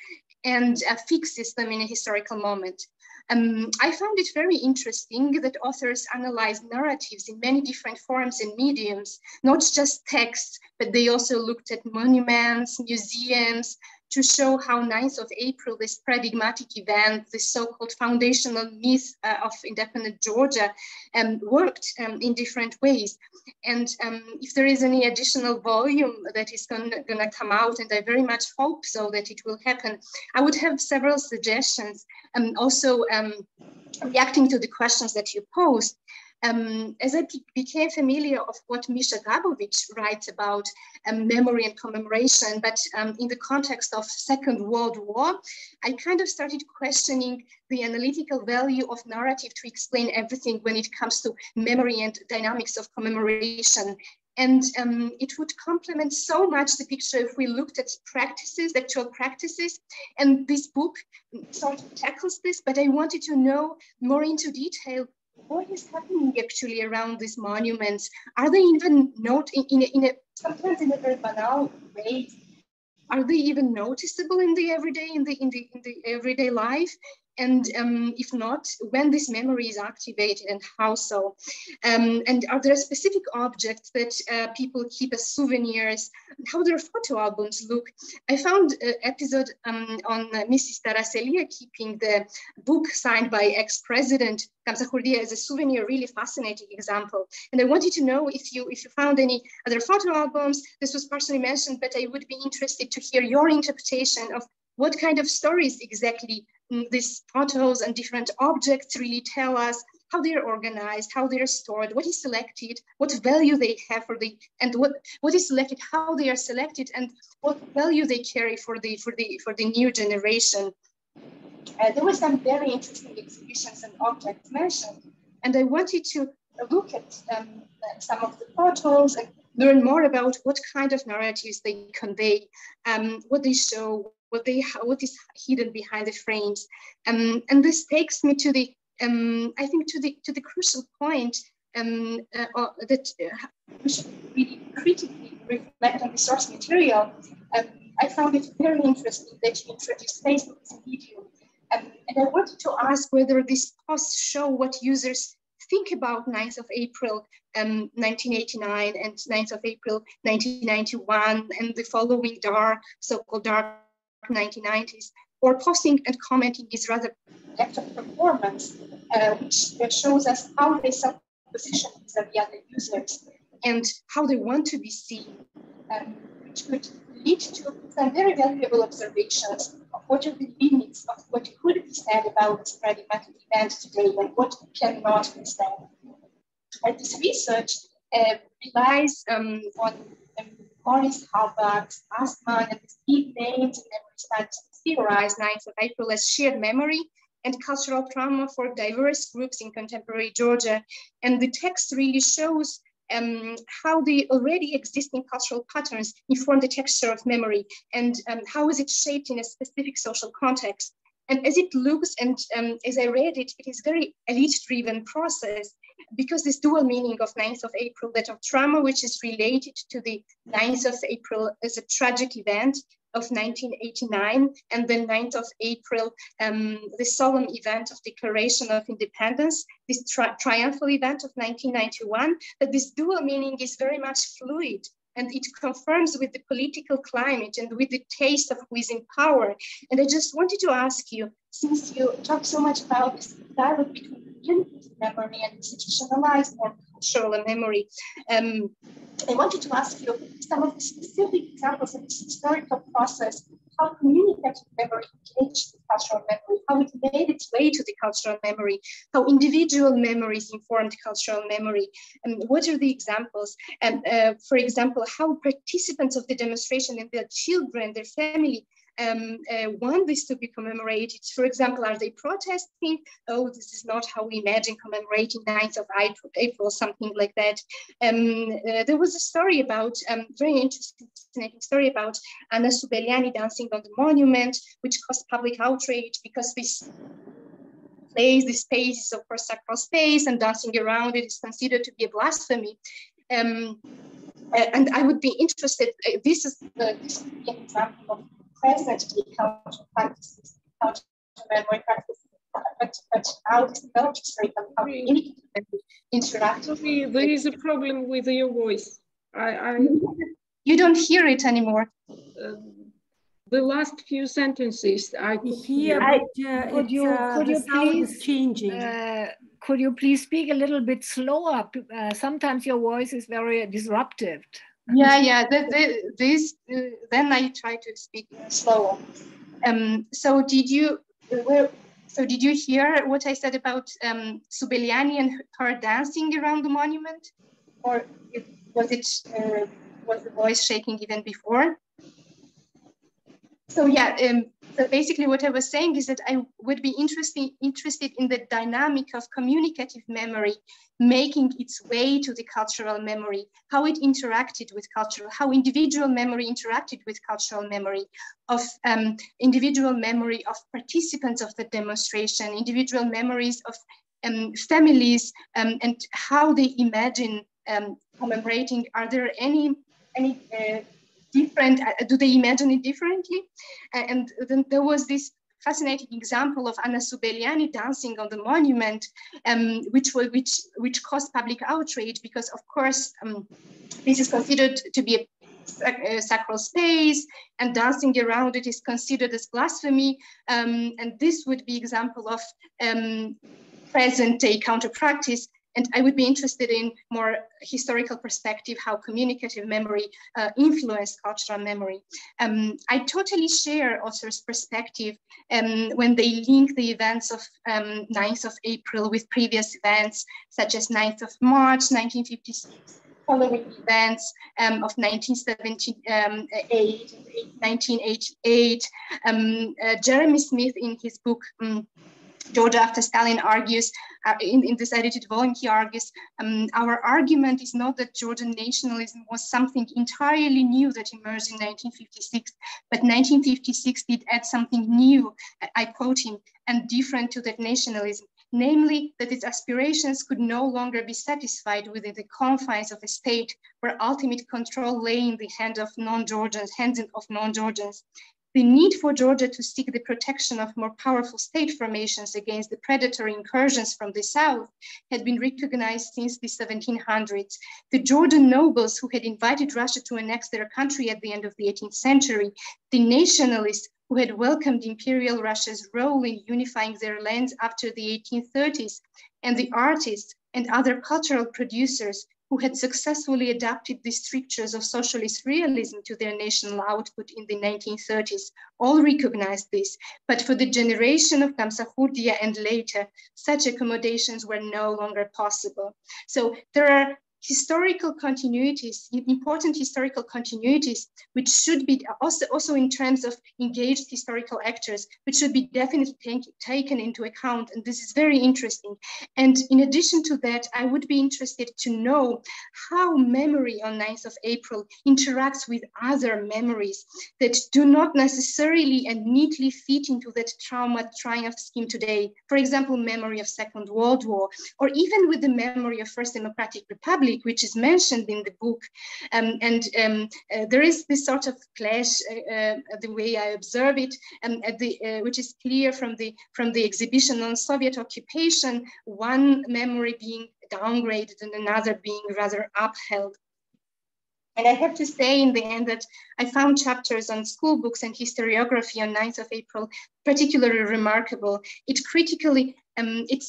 and fixes them in a historical moment. I found it very interesting that authors analyzed narratives in many different forms and mediums, not just texts, but they also looked at monuments, museums, to show how 9th of April, this paradigmatic event, this so-called foundational myth of independent Georgia, worked in different ways. And if there is any additional volume that is gonna come out, and I very much hope so that it will happen, I would have several suggestions, also reacting to the questions that you posed. As I became familiar of what Misha Gabovich writes about memory and commemoration, but in the context of Second World War, I kind of started questioning the analytical value of narrative to explain everything when it comes to memory and dynamics of commemoration. And it would complement so much the picture if we looked at practices, actual practices. And this book sort of tackles this, but I wanted to know more into detail what is happening actually around these monuments. Are they even sometimes in a very banal way? Are they even noticeable in the everyday life? And if not, when this memory is activated and how so? And are there specific objects that people keep as souvenirs? How their photo albums look? I found an episode on Mrs. Taraselia keeping the book signed by ex-president Gamzahurdia as a souvenir, really fascinating example. And I wanted to know if you found any other photo albums. This was partially mentioned, but I would be interested to hear your interpretation of what kind of stories exactly these photos and different objects really tell us, how they're organized, how they're stored, what is selected, what value they have and what is selected, how they are selected, and what value they carry for the new generation. There were some very interesting exhibitions and objects mentioned, and I wanted to look at some of the photos and learn more about what kind of narratives they convey, what they show, what is hidden behind the frames, and this takes me to the I think to the crucial point that we should really critically reflect on the source material. I found it very interesting that you introduced Facebook as a medium, and I wanted to ask whether these posts show what users think about 9th of April 1989 and 9th of April 1991 and the following so-called dark 1990s, or posting and commenting is rather act of performance, which shows us how they self-position vis-a-vis other users and how they want to be seen, which could lead to some very valuable observations of what are the limits of what could be said about this paradigmatic event today and what cannot be said. This research relies on Maurice Halbach's Asman and his big names and memory studies theorize 9th of April as shared memory and cultural trauma for diverse groups in contemporary Georgia. And the text really shows how the already existing cultural patterns inform the texture of memory and how is it shaped in a specific social context. And as it looks, and as I read it, it is very elite-driven process because this dual meaning of 9th of April, that of trauma, which is related to the 9th of April as a tragic event of 1989, and then 9th of April, the solemn event of Declaration of Independence, this triumphal event of 1991, that this dual meaning is very much fluid. And it confirms with the political climate and with the taste of who is in power. And I just wanted to ask you, since you talked so much about this dialogue between community memory and institutionalized or cultural memory, I wanted to ask you some of the specific examples of this historical process, how communicative memory engaged with cultural memory, how it made its way to the cultural memory, how individual memories informed cultural memory, and what are the examples? And for example, how participants of the demonstration and their children, their family, want this to be commemorated. For example, are they protesting? Oh, this is not how we imagine commemorating 9th of April, something like that. There was a story about, very interesting, fascinating story about Anna Subeliani dancing on the monument, which caused public outrage because this space is of course sacral space and dancing around it is considered to be a blasphemy. And I would be interested, this would be an example of presently cultural practices, cultural memory practices, but how this developed historical, how interactive. There is a problem with your voice. You don't hear it anymore. The last few sentences I could hear. Could you please changing? Could you please speak a little bit slower? Sometimes your voice is very disruptive. Yeah. Then I try to speak slower. So did you hear what I said about Subeliani and her dancing around the monument, or was the voice shaking even before? So yeah, so basically what I was saying is that I would be interested in the dynamic of communicative memory making its way to the cultural memory, how it interacted with cultural, how individual memory interacted with cultural memory, of individual memory of participants of the demonstration, individual memories of families, and how they imagine commemorating. Are there any different, do they imagine it differently? And then there was this fascinating example of Anna Subeliani dancing on the monument, which caused public outrage because, of course, this is considered to be a sacral space, and dancing around it is considered as blasphemy. And this would be example of present-day counter practice. And I would be interested in more historical perspective, how communicative memory influenced cultural memory. I totally share authors' perspective when they link the events of 9th of April with previous events, such as 9th of March, 1956, following events of 1978, 1988. Jeremy Smith in his book, Georgia After Stalin argues, in this edited volume, he argues, our argument is not that Georgian nationalism was something entirely new that emerged in 1956, but 1956 did add something new, I quote him, and different to that nationalism, namely that its aspirations could no longer be satisfied within the confines of a state where ultimate control lay in the hands of non-Georgians. The need for Georgia to seek the protection of more powerful state formations against the predatory incursions from the south had been recognized since the 1700s. The Georgian nobles who had invited Russia to annex their country at the end of the 18th century, the nationalists who had welcomed Imperial Russia's role in unifying their lands after the 1830s, and the artists and other cultural producers who had successfully adapted the strictures of socialist realism to their national output in the 1930s, all recognized this. But for the generation of Gamsahurdia and later, such accommodations were no longer possible. So there are historical continuities, important historical continuities, which should be also in terms of engaged historical actors, which should be definitely taken into account. And this is very interesting. And in addition to that, I would be interested to know how memory on 9th of April interacts with other memories that do not necessarily and neatly fit into that trauma triumph scheme today. For example, memory of Second World War, or even with the memory of First Democratic Republic, which is mentioned in the book. There is this sort of clash, the way I observe it, which is clear from the exhibition on Soviet occupation, one memory being downgraded and another being rather upheld. And I have to say in the end that I found chapters on school books and historiography on 9th of April particularly remarkable. It critically, it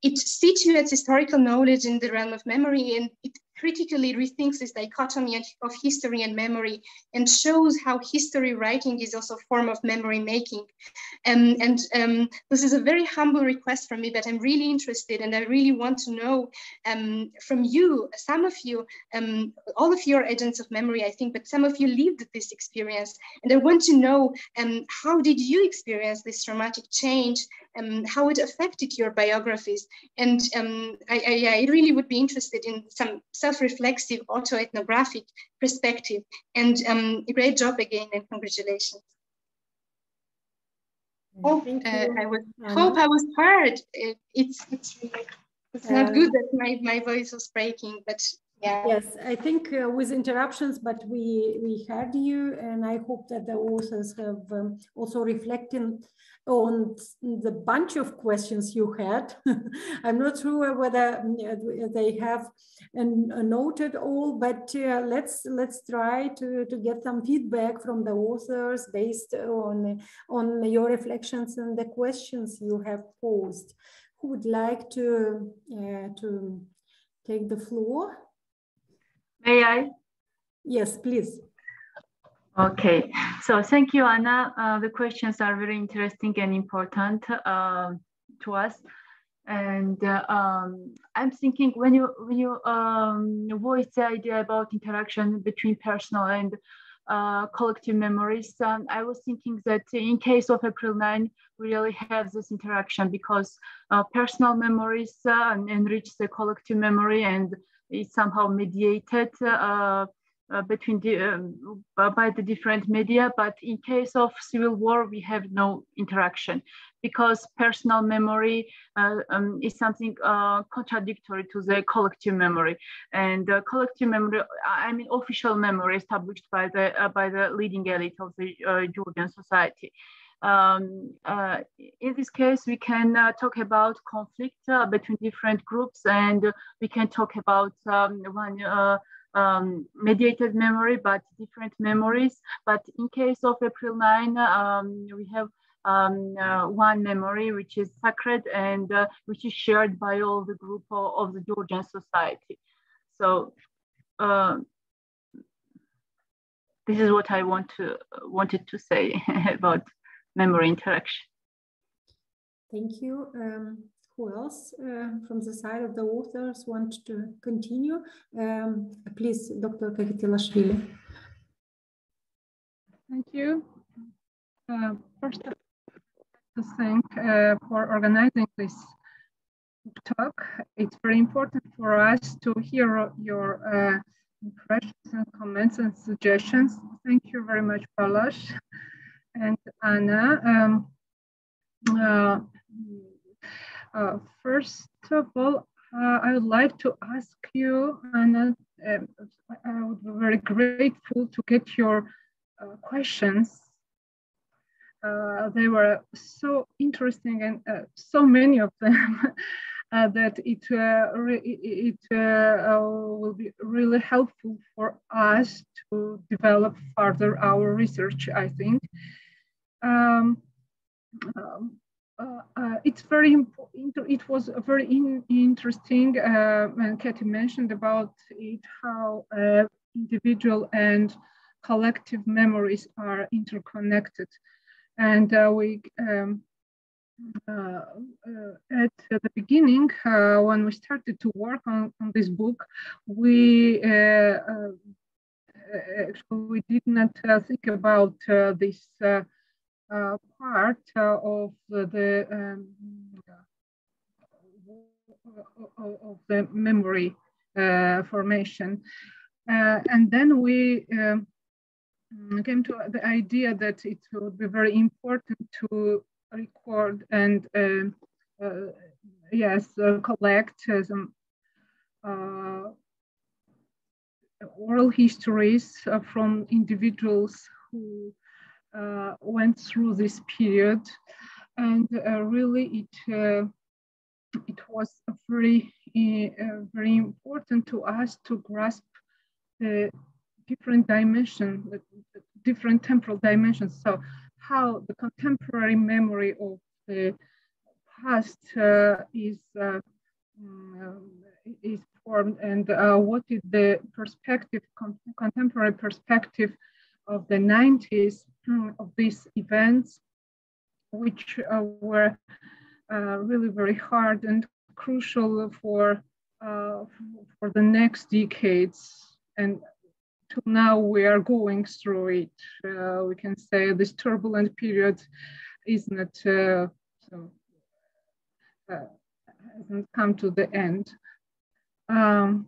situates historical knowledge in the realm of memory, and it critically rethinks this dichotomy of history and memory, and shows how history writing is also a form of memory making. This is a very humble request from me, but I'm really interested, and I really want to know from you, some of you, all of you are agents of memory, I think, but some of you lived this experience, and I want to know how did you experience this traumatic change, how it affected your biographies, and I really would be interested in some self-reflexive autoethnographic perspective. And great job again, and congratulations. Hope I was heard. It's not good that my voice was breaking, but yeah. Yes, I think with interruptions, but we heard you, and I hope that the authors have also reflected on the bunch of questions you had. I'm not sure whether they have noted all, but let's try to get some feedback from the authors based on your reflections and the questions you have posed. Who would like to take the floor? May I? Yes, please. Okay, so thank you, Anna. The questions are very interesting and important to us. And I'm thinking when you voice the idea about interaction between personal and collective memories, I was thinking that in case of April 9, we really have this interaction because personal memories enrich the collective memory, and it's somehow mediated between by the different media. But in case of civil war, we have no interaction because personal memory is something contradictory to the collective memory. And collective memory, I mean official memory, established by the leading elite of the Georgian society. In this case, we can talk about conflict between different groups, and we can talk about mediated memory, but different memories. But in case of April 9, we have one memory which is sacred and which is shared by all the group of the Georgian society. So this is what I wanted to say about memory interaction. Thank you. Who else from the side of the authors want to continue? Please, Dr. Kagitilashvili. Thank you. First, I'd like to thank for organizing this talk. It's very important for us to hear your impressions and comments and suggestions. Thank you very much, Balázs and Anna. First of all, I would like to ask you, Anna, I would be very grateful to get your questions. They were so interesting, and so many of them that it will be really helpful for us to develop further our research, I think. It's very important. It was very interesting, and Katie mentioned about it, how individual and collective memories are interconnected, and at the beginning, when we started to work on this book, we actually did not think about this part of the memory formation, and then we came to the idea that it would be very important to record and collect some oral histories from individuals who went through this period, and really it was very important to us to grasp the different dimensions, different temporal dimensions. So how the contemporary memory of the past is formed, and what is the perspective, contemporary perspective of the 90s of these events, which were really very hard and crucial for the next decades. And till now we are going through it. We can say this turbulent period is not hasn't come to the end. And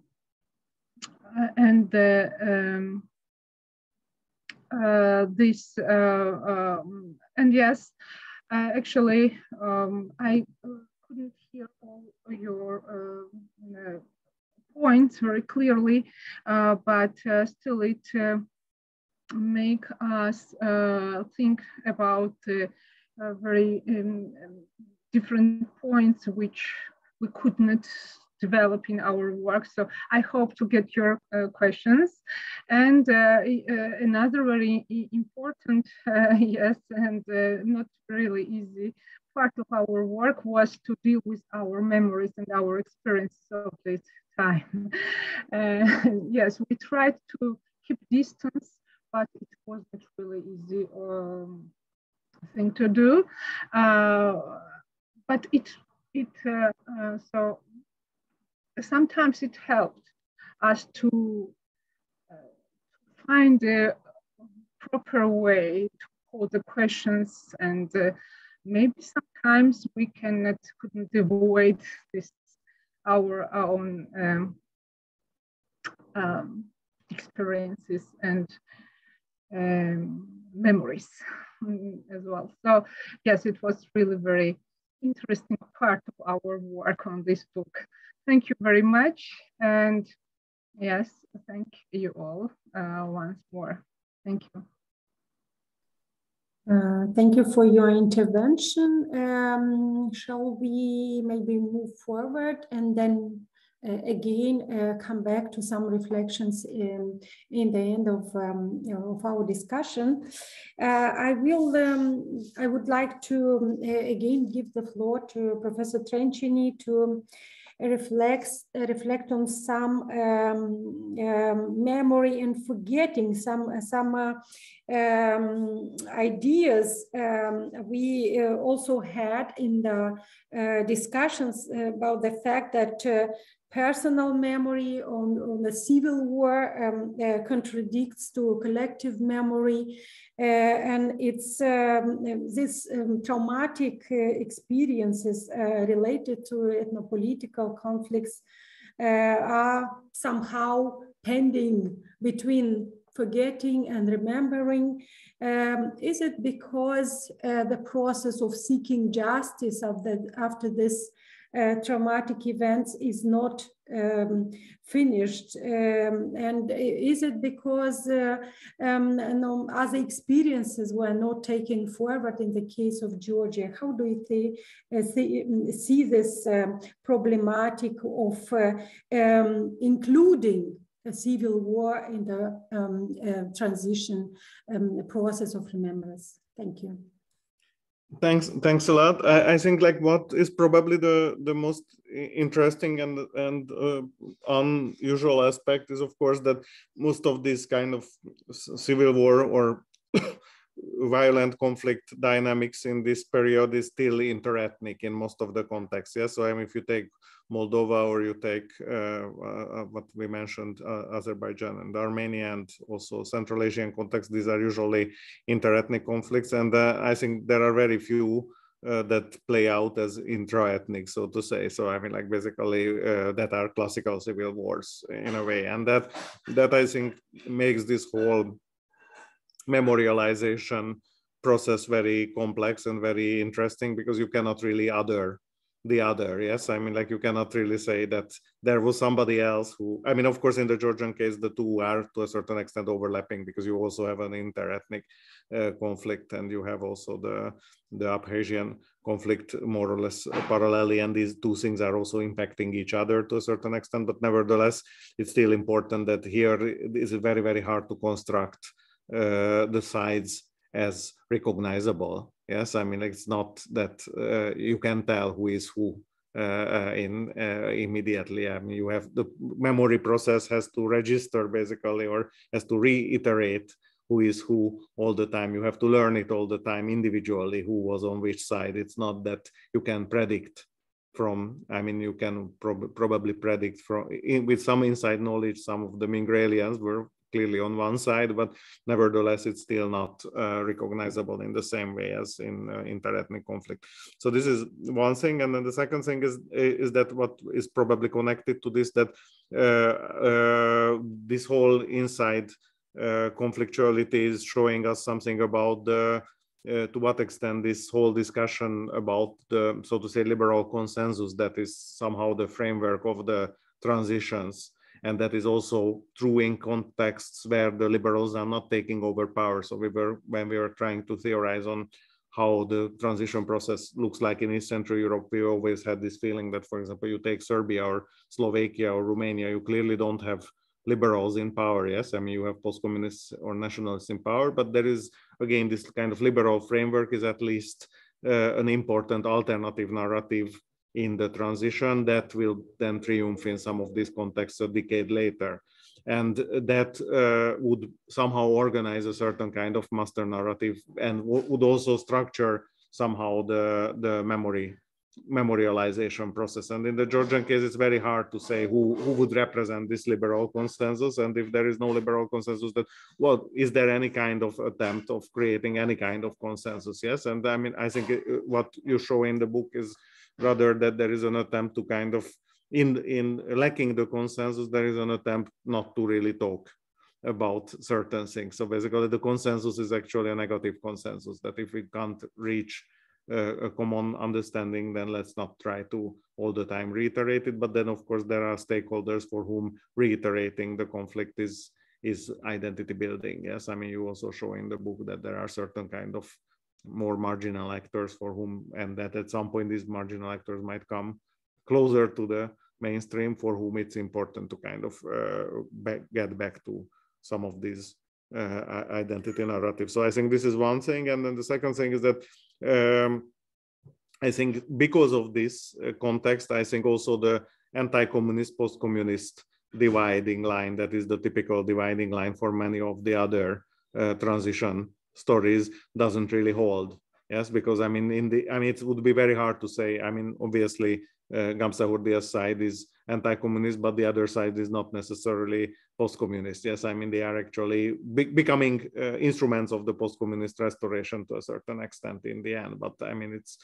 yes, actually, I couldn't hear all your points very clearly, but still it make us think about very different points which we could not develop in our work. So I hope to get your questions. And another very important, yes, and not really easy part of our work was to deal with our memories and our experiences of this time. Yes, we tried to keep distance, but it wasn't really easy thing to do. But so sometimes it helped us to find a proper way to pose the questions, and maybe sometimes we couldn't avoid this our own experiences and memories as well. So yes, it was really very interesting part of our work on this book. Thank you very much, and yes, thank you all once more. Thank you. Thank you for your intervention. Shall we maybe move forward and then again come back to some reflections in the end of our discussion? I would like to again give the floor to Professor Trenčiny to reflect on some memory and forgetting, some ideas we also had in the discussions about the fact that personal memory on the civil war contradicts to collective memory, and it's these traumatic experiences related to ethnopolitical conflicts are somehow pending between forgetting and remembering. Is it because the process of seeking justice after this traumatic events is not finished, and is it because other experiences were not taken forward in the case of Georgia? How do you see this problematic of including a civil war in the transition process of remembrance? Thank you. Thanks a lot. I think like what is probably the most interesting and unusual aspect is, of course, that most of these kind of civil war or violent conflict dynamics in this period is still interethnic in most of the contexts. Yes, so I mean, if you take Moldova or you take what we mentioned, Azerbaijan and Armenia, and also Central Asian context, these are usually interethnic conflicts, and I think there are very few that play out as intra-ethnic, so to say. So I mean, like basically that are classical civil wars in a way, and that I think makes this whole memorialization process very complex and very interesting, because you cannot really other the other. Yes, I mean, like you cannot really say that there was somebody else who, I mean, of course, in the Georgian case, the two are to a certain extent overlapping, because you also have an interethnic conflict, and you have also the Abkhazian conflict more or less parallelly, and these two things are also impacting each other to a certain extent. But nevertheless, it's still important that here it is very, very hard to construct the sides as recognizable. Yes, I mean, it's not that you can tell who is who immediately. I mean, you have the memory process has to register basically, or has to reiterate who is who all the time. You have to learn it all the time individually, who was on which side. It's not that you can predict from, I mean, you can probably predict from, with some inside knowledge, some of the Mingrelians were clearly on one side, but nevertheless, it's still not recognizable in the same way as in interethnic conflict. So this is one thing. And then the second thing is that what is probably connected to this, that this whole inside conflictuality is showing us something about the to what extent this whole discussion about the, so to say, liberal consensus that is somehow the framework of the transitions, and that is also true in contexts where the liberals are not taking over power. So when we were trying to theorize on how the transition process looks like in East Central Europe, we always had this feeling that, for example, you take Serbia or Slovakia or Romania, you clearly don't have liberals in power. Yes, I mean, you have post-communists or nationalists in power, but there is, again, this kind of liberal framework is at least an important alternative narrative in the transition that will then triumph in some of these contexts a decade later. And that would somehow organize a certain kind of master narrative, and would also structure somehow the memorialization process. And in the Georgian case, it's very hard to say who would represent this liberal consensus. And if there is no liberal consensus, that, well, is there any kind of attempt of creating any kind of consensus? Yes. And I mean, I think what you show in the book is rather that there is an attempt to kind of, in lacking the consensus, there is an attempt not to really talk about certain things. So basically the consensus is actually a negative consensus, that if we can't reach a common understanding, then let's not try to all the time reiterate it. But then of course there are stakeholders for whom reiterating the conflict is identity building. Yes, I mean, you also show in the book that there are certain kind of more marginal actors for whom, and that at some point these marginal actors might come closer to the mainstream, for whom it's important to kind of get back to some of these identity narratives. So I think this is one thing. And then the second thing is that I think because of this context, I think also the anti-communist, post-communist dividing line, that is the typical dividing line for many of the other transition stories, doesn't really hold. Yes, because I mean, it would be very hard to say. I mean, obviously, Gamsahurdia's side is anti-communist, but the other side is not necessarily post-communist. Yes, I mean, they are actually becoming instruments of the post-communist restoration to a certain extent in the end. But I mean, it's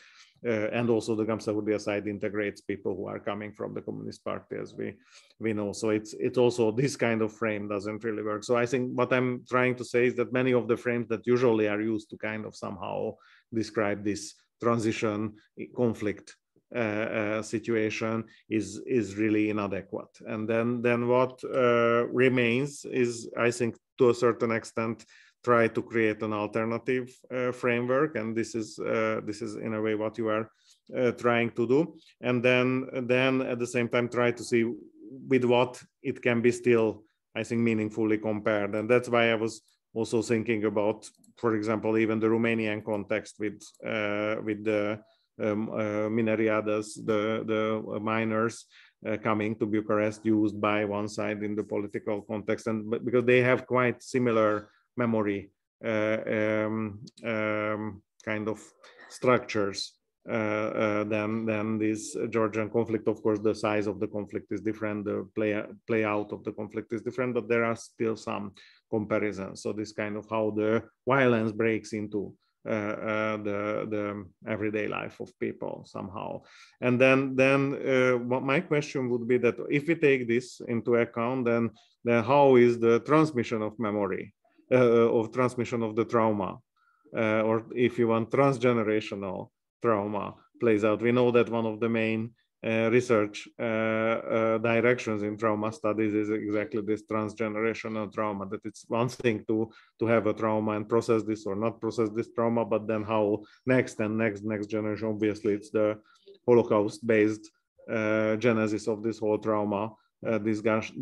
and also the Gamsahurdia side integrates people who are coming from the Communist Party, as we know. So it's also this kind of frame doesn't really work. So I think what I'm trying to say is that many of the frames that usually are used to kind of somehow describe this transition conflict situation is really inadequate. And then what remains is, I think, to a certain extent, try to create an alternative framework, and this is in a way what you are trying to do. And then at the same time try to see with what it can be still, I think, meaningfully compared. And that's why I was also thinking about, for example, even the Romanian context with the mineriadas, the miners coming to Bucharest, used by one side in the political context, and because they have quite similar memory kind of structures than this Georgian conflict. Of course, the size of the conflict is different, the play out of the conflict is different, but there are still some comparisons. So this kind of how the violence breaks into the everyday life of people somehow. And then what my question would be that if we take this into account, then how is the transmission of memory, of transmission of the trauma, or if you want, transgenerational trauma plays out? We know that one of the main research directions in trauma studies is exactly this transgenerational trauma, that it's one thing to have a trauma and process this or not process this trauma, but then how next generation, obviously it's the Holocaust based genesis of this whole trauma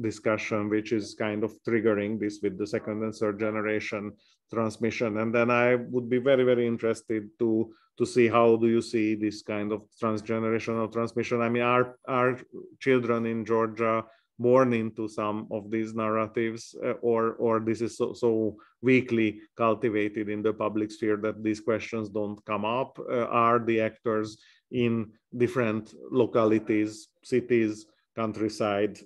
discussion, which is kind of triggering this with the second and third generation transmission. And then I would be very, very interested to see how do you see this kind of transgenerational transmission. I mean, are children in Georgia born into some of these narratives, or this is so weakly cultivated in the public sphere that these questions don't come up? Are the actors in different localities, cities, countryside,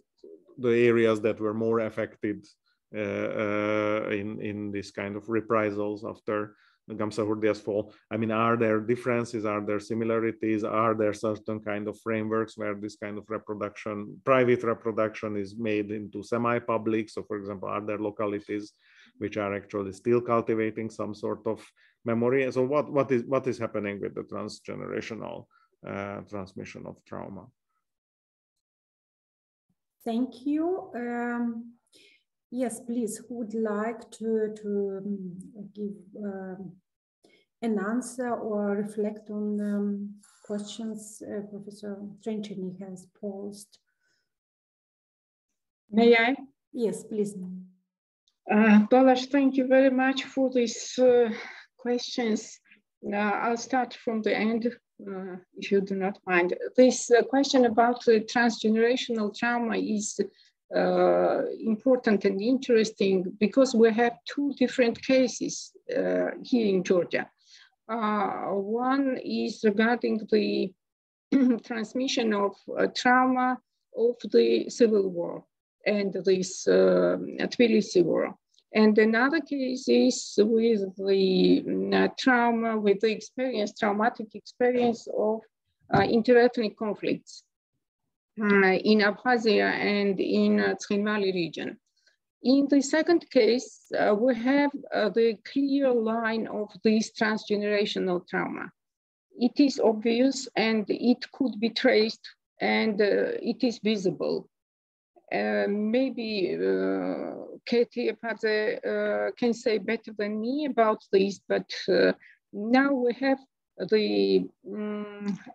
the areas that were more affected in this kind of reprisals after Gamsahurdia's fall? I mean, are there differences? Are there similarities? Are there certain kind of frameworks where this kind of reproduction, private reproduction, is made into semi-public? So, for example, are there localities which are actually still cultivating some sort of memory? So, what is happening with the transgenerational transmission of trauma? Thank you. Yes, please, who would like to give an answer or reflect on questions Professor Trencheny has posed? May I? Yes, please. Balázs, thank you very much for these questions. I'll start from the end, if you do not mind. This question about transgenerational trauma is important and interesting because we have two different cases here in Georgia. One is regarding the transmission of trauma of the civil war and this Tbilisi war. And another case is with the trauma, with the traumatic experience of interethnic conflicts in Abkhazia and in Tskhinvali region. In the second case, we have the clear line of this transgenerational trauma. It is obvious and it could be traced and it is visible. Maybe Katie Abkhazia can say better than me about this, but now we have the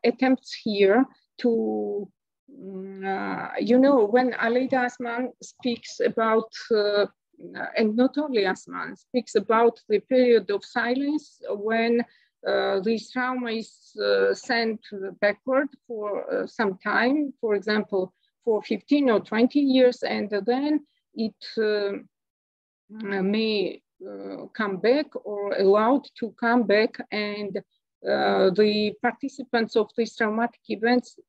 attempts here to you know, when Aleida Asman speaks about, and not only Asman, speaks about the period of silence when this trauma is sent backward for some time, for example, for 15 or 20 years, and then it may come back or allowed to come back, and the participants of these traumatic events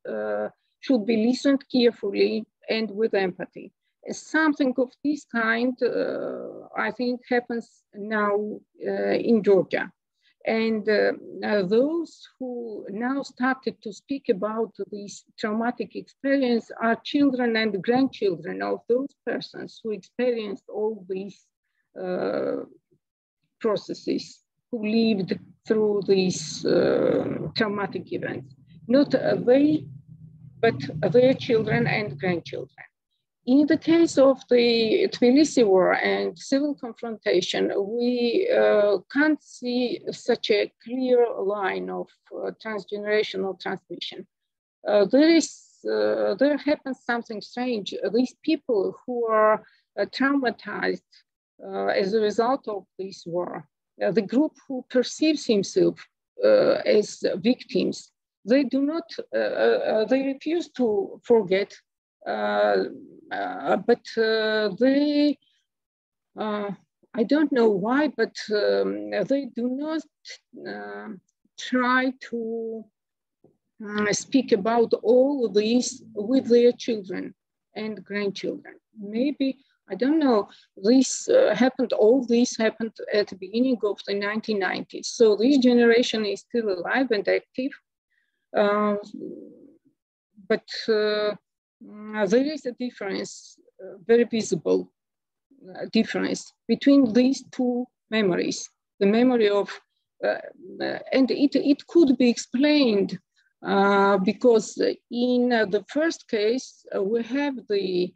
should be listened carefully and with empathy. Something of this kind, I think, happens now in Georgia. And those who now started to speak about this traumatic experience are children and grandchildren of those persons who experienced all these processes, who lived through these traumatic events. Not they, but their children and grandchildren. In the case of the Tbilisi war and civil confrontation, we can't see such a clear line of transgenerational transmission. There happens something strange. These people who are traumatized as a result of this war, the group who perceives himself as victims, they do not, they refuse to forget, but they I don't know why, but they do not try to speak about all of these with their children and grandchildren. Maybe, I don't know, all this happened at the beginning of the 1990s. So this generation is still alive and active. But there is a difference, very visible difference between these two memories. The memory of, and it could be explained because in the first case, we have the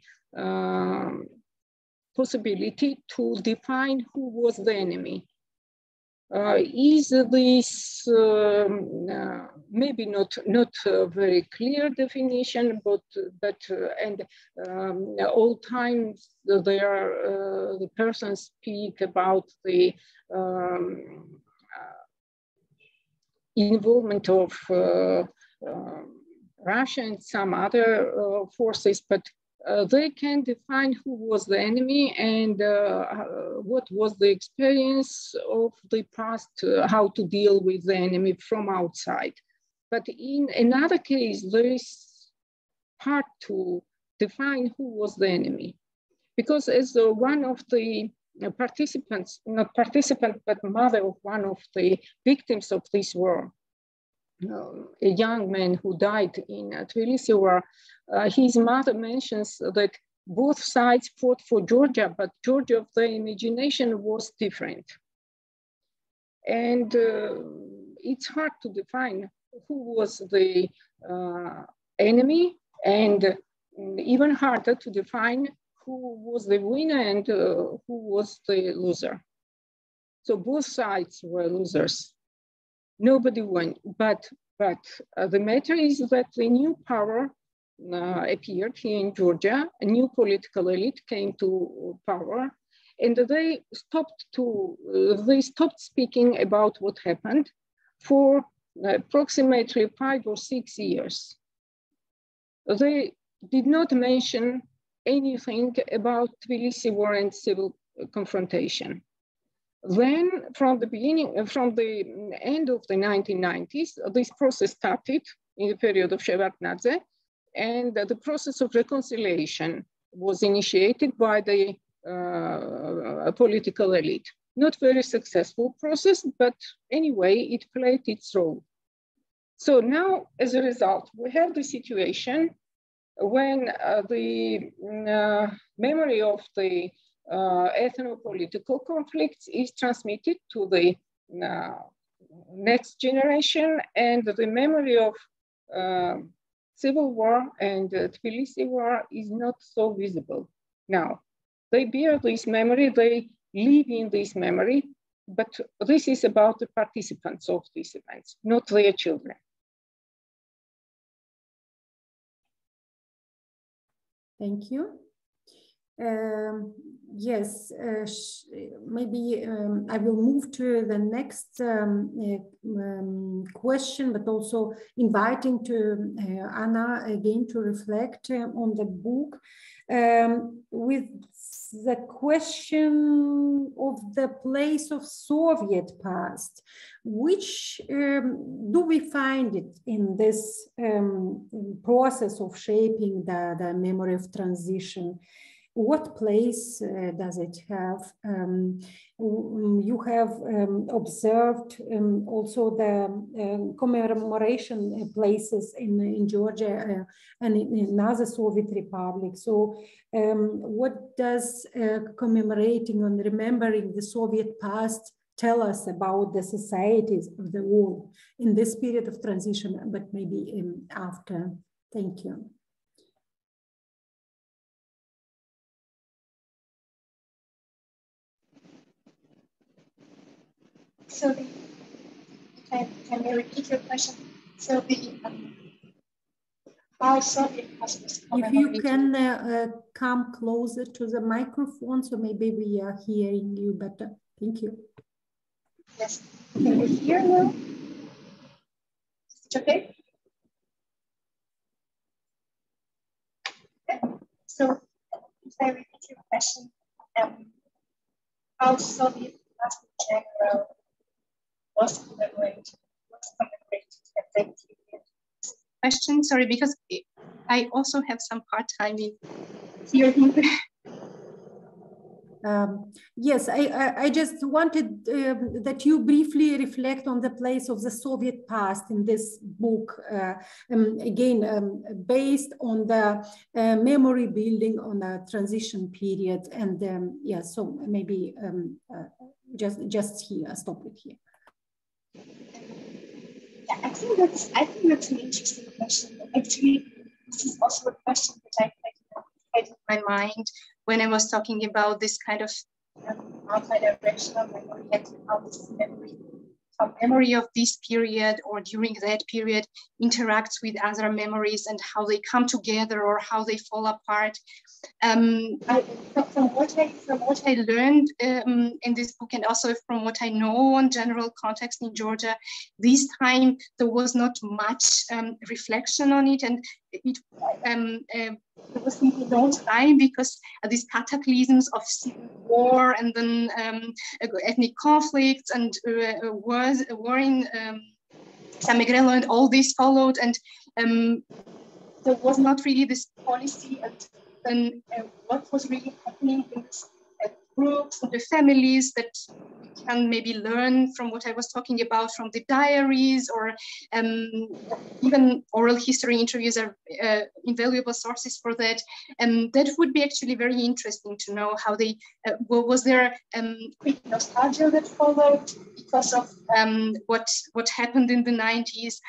possibility to define who was the enemy. Is this maybe not a very clear definition, but all times the persons speak about the involvement of Russia and some other forces, but they can define who was the enemy and what was the experience of the past, how to deal with the enemy from outside. But in another case, there is hard to define who was the enemy. Because as one of the participants, not participant, but mother of one of the victims of this war, a young man who died in Tbilisi war, his mother mentions that both sides fought for Georgia, but Georgia of the imagination was different. And it's hard to define who was the enemy, and even harder to define who was the winner and who was the loser. So both sides were losers. Nobody won, but the matter is that the new power appeared here in Georgia. A new political elite came to power, and they stopped speaking about what happened for approximately 5 or 6 years. They did not mention anything about Tbilisi war and civil confrontation. Then from the end of the 1990s, this process started in the period of Shevardnadze, and the process of reconciliation was initiated by the political elite. Not very successful process, but anyway, it played its role. So now, as a result, we have the situation when the memory of the ethno-political conflicts is transmitted to the next generation, and the memory of civil war and Tbilisi war is not so visible now. They bear this memory, they live in this memory, but this is about the participants of these events, not their children. Thank you. Yes, maybe I will move to the next question, but also inviting to Anna again to reflect on the book with the question of the place of Soviet past. Which do we find it in this process of shaping the memory of transition? What place does it have? You have observed also the commemoration places in Georgia and in other Soviet republics. So what does commemorating and remembering the Soviet past tell us about the societies of the world in this period of transition, but maybe after? Thank you. So, can you repeat your question? So how Soviet past was commemorated? If you can come closer to the microphone, so maybe we are hearing you better. Thank you. Yes. Can you hear now? Is it okay? Okay. So, if I repeat your question, how Soviet past in general was commemorated at that period. Question, sorry, because I also have some hard time in hearing. Yes, I just wanted that you briefly reflect on the place of the Soviet past in this book, again, based on the memory building on the transition period. And yeah, so maybe just here, I'll stop it here. Yeah, I think that's an interesting question. Actually, this is also a question that I had in my mind when I was talking about this kind of multi-directional memory and how this memory of this period or during that period interacts with other memories and how they come together or how they fall apart. From what I learned in this book and also from what I know on general context in Georgia, this time there was not much reflection on it, and there was simply no time because these cataclysms of civil war and then ethnic conflicts and war in San Miguel and all this followed, and there was not really this policy and what was really happening in this groups and the families that we can maybe learn from what I was talking about from the diaries, or even oral history interviews are invaluable sources for that. And that would be actually very interesting to know how they, was there quick nostalgia that followed because of what happened in the 90s?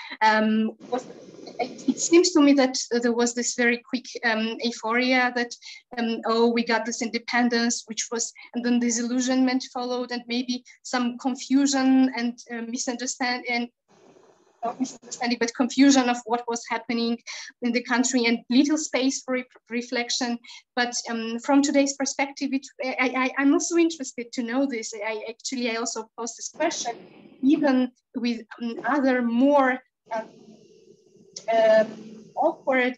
It seems to me that there was this very quick euphoria that, oh, we got this independence, which was, and then disillusionment followed, and maybe some confusion and misunderstanding, not misunderstanding, but confusion of what was happening in the country and little space for reflection. But from today's perspective, I'm also interested to know this. I also posed this question, even with other more awkward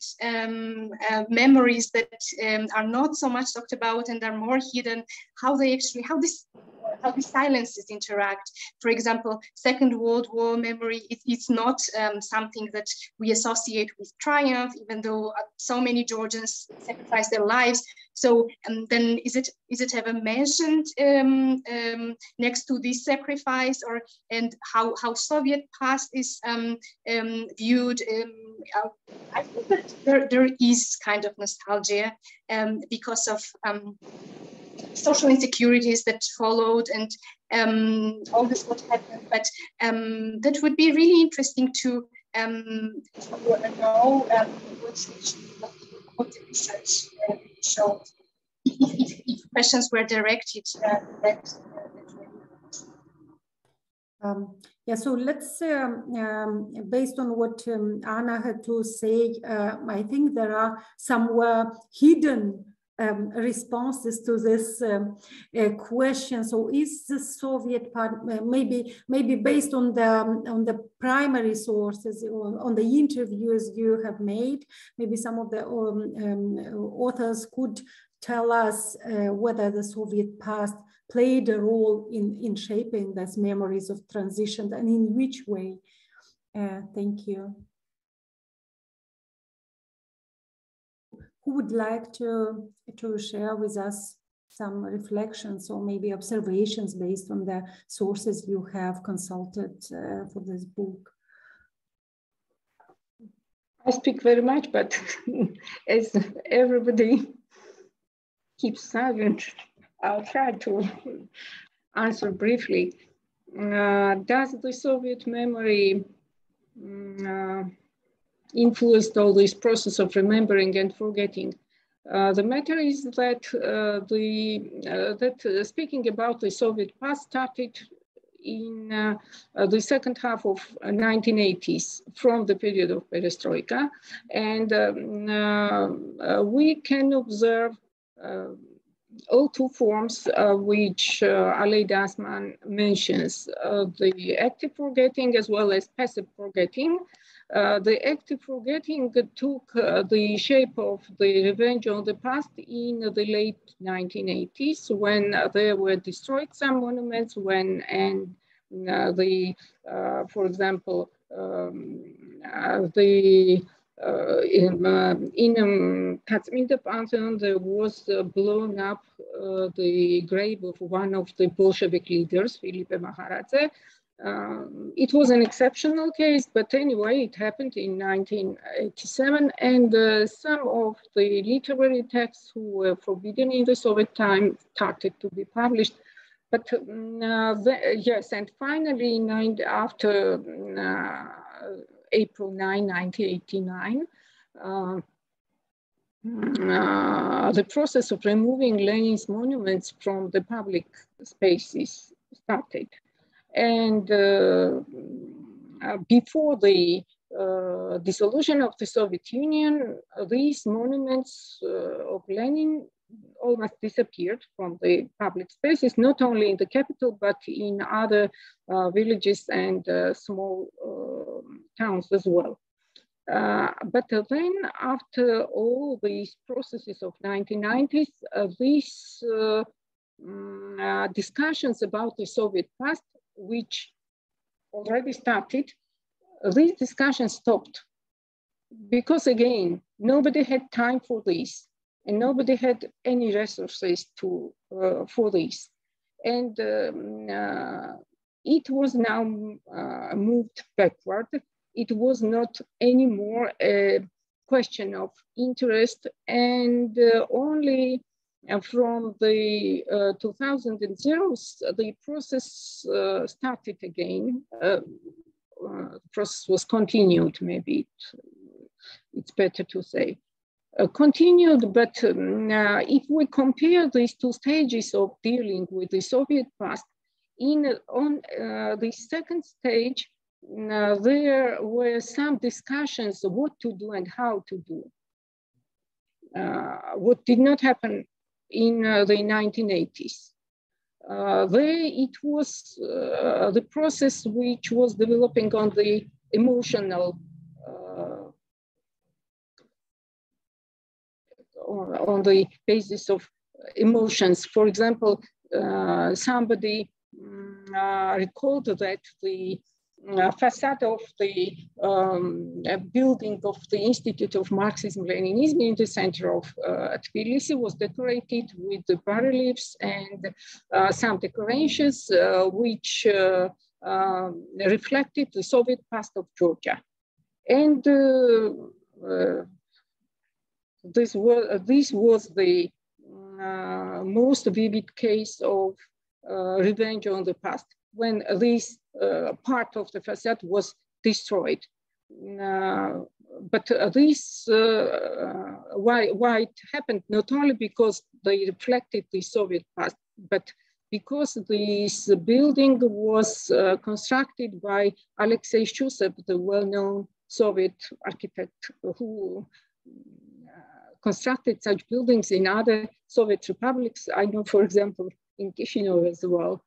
memories that are not so much talked about and are more hidden, how these silences interact. For example, Second World War memory, it's not something that we associate with triumph, even though so many Georgians sacrificed their lives. So then is it ever mentioned next to this sacrifice, or and how Soviet past is viewed? I think that there is kind of nostalgia because of social insecurities that followed and all this what happened. But that would be really interesting to know what the research showed. If questions were directed that yeah, so let's, based on what Anna had to say, I think there are some hidden responses to this question. So is the Soviet part, maybe based on the primary sources, on the interviews you have made, maybe some of the authors could tell us whether the Soviet past played a role in shaping these memories of transition, and in which way? Thank you. Who would like to share with us some reflections or maybe observations based on the sources you have consulted for this book? I speak very much, but as everybody keeps silent, I'll try to answer briefly. Does the Soviet memory influence all this process of remembering and forgetting? The matter is that speaking about the Soviet past started in the second half of 1980s, from the period of perestroika, and we can observe all two forms which Aleida Asman mentions, the active forgetting as well as passive forgetting. The active forgetting took the shape of the revenge on the past in the late 1980s, when there were destroyed some monuments, when for example, in Tskhinvali Pantheon, there was blown up the grave of one of the Bolshevik leaders, Filipe Maharadze. It was an exceptional case, but anyway, it happened in 1987, and some of the literary texts who were forbidden in the Soviet time started to be published. But yes, and finally, after April 9, 1989, the process of removing Lenin's monuments from the public spaces started. And before the dissolution of the Soviet Union, these monuments of Lenin almost disappeared from the public spaces, not only in the capital, but in other villages and small towns as well. But then after all these processes of 1990s, these discussions about the Soviet past, which already started, these discussions stopped. Because again, nobody had time for this, and nobody had any resources for this. And it was now moved backward. It was not anymore a question of interest, and only from the 2000s, the process started again. The process was continued, maybe it's better to say. Continued, but if we compare these two stages of dealing with the Soviet past, on the second stage, there were some discussions of what to do and how to do. What did not happen in the 1980s. It was the process which was developing on the emotional, on the basis of emotions. For example, somebody recalled that the facade of the building of the Institute of Marxism-Leninism in the center of Tbilisi was decorated with the bas-reliefs and some decorations which reflected the Soviet past of Georgia. And this was the most vivid case of revenge on the past, when this part of the facade was destroyed. But this, why it happened, not only because they reflected the Soviet past, but because this building was constructed by Alexei Shchusev, the well-known Soviet architect who constructed such buildings in other Soviet republics. I know, for example, in Chisinau as well.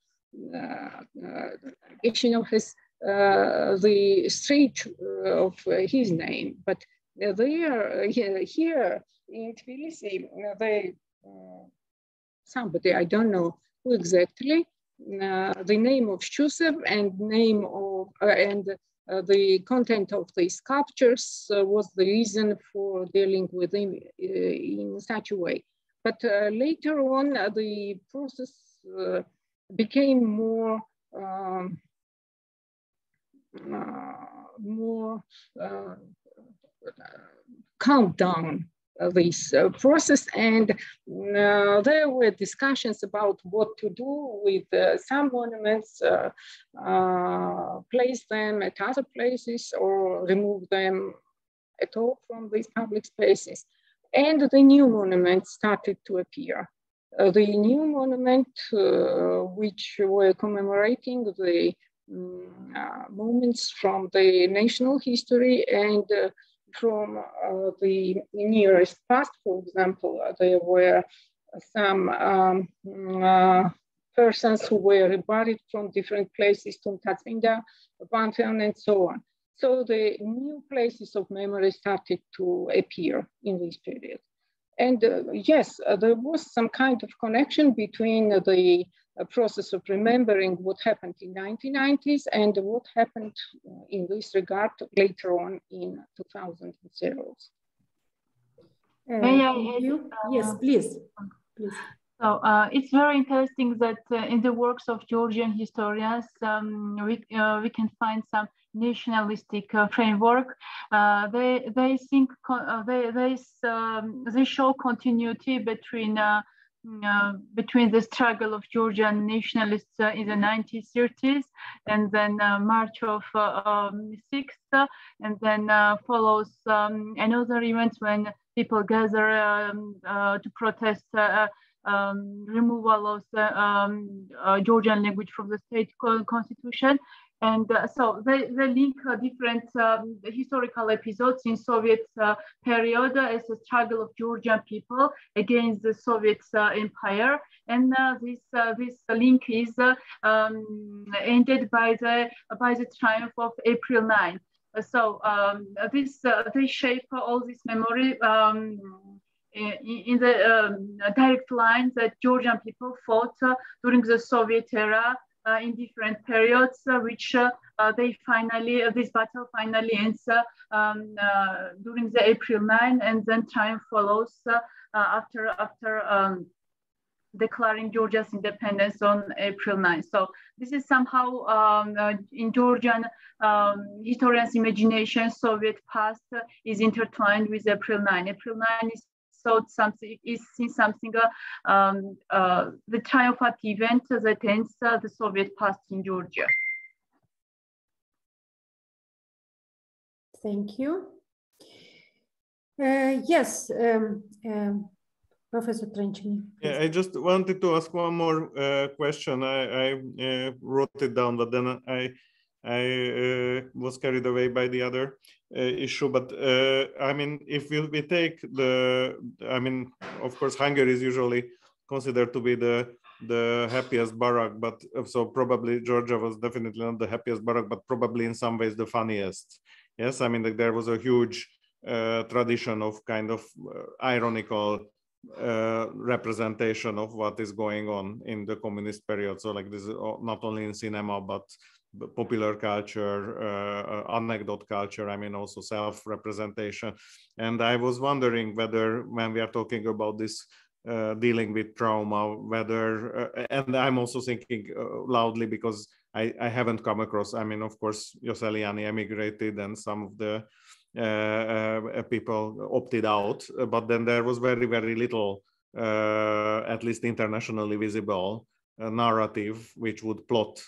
Chisinau has the street of his name, but there, here in Tbilisi, somebody, I don't know who exactly, the name of Shchusev and name of, the content of the sculptures was the reason for dealing with him in such a way. But later on, the process became more calmed down this process, and there were discussions about what to do with some monuments, place them at other places or remove them at all from these public spaces. And the new monuments started to appear. The new monument, which were commemorating the moments from the national history and from the nearest past. For example, there were some persons who were reburied from different places to Tskhinvali, Pantheon, and so on. So the new places of memory started to appear in this period. And yes, there was some kind of connection between the process of remembering what happened in 1990s and what happened in this regard later on in 2000s. May I Thank add, you. Yes, please. Please. So it's very interesting that in the works of Georgian historians, we can find some nationalistic framework. They think they show continuity between the struggle of Georgian nationalists in the 1930s and then March of 6th, and then follows another event when people gather to protest removal of the Georgian language from the state constitution. And so they link different historical episodes in Soviet period as a struggle of Georgian people against the Soviet empire. And this link is ended by the triumph of April 9. So they shape all this memory in the direct lines that Georgian people fought during the Soviet era in different periods, which this battle finally ends during the April 9, and then triumph follows after declaring Georgia's independence on April 9. So this is somehow in Georgian historians' imagination, Soviet past is intertwined with April 9. April 9 is thought something the triumphant event that ends the Soviet past in Georgia. Thank you. Yes, Professor Trenchini. Yeah, I just wanted to ask one more question. I wrote it down, but then I was carried away by the other issue. But I mean, if we take of course, Hungary is usually considered to be the happiest barak, but so probably Georgia was definitely not the happiest barak, but probably in some ways the funniest. Yes, I mean, like, there was a huge tradition of kind of ironical representation of what is going on in the communist period. So like this is not only in cinema, but popular culture, anecdote culture, I mean, also self-representation. And I was wondering whether, when we are talking about this dealing with trauma, whether, and I'm also thinking loudly because I haven't come across, I mean, of course, Joseliani emigrated and some of the people opted out, but then there was very, very little, at least internationally visible narrative, which would plot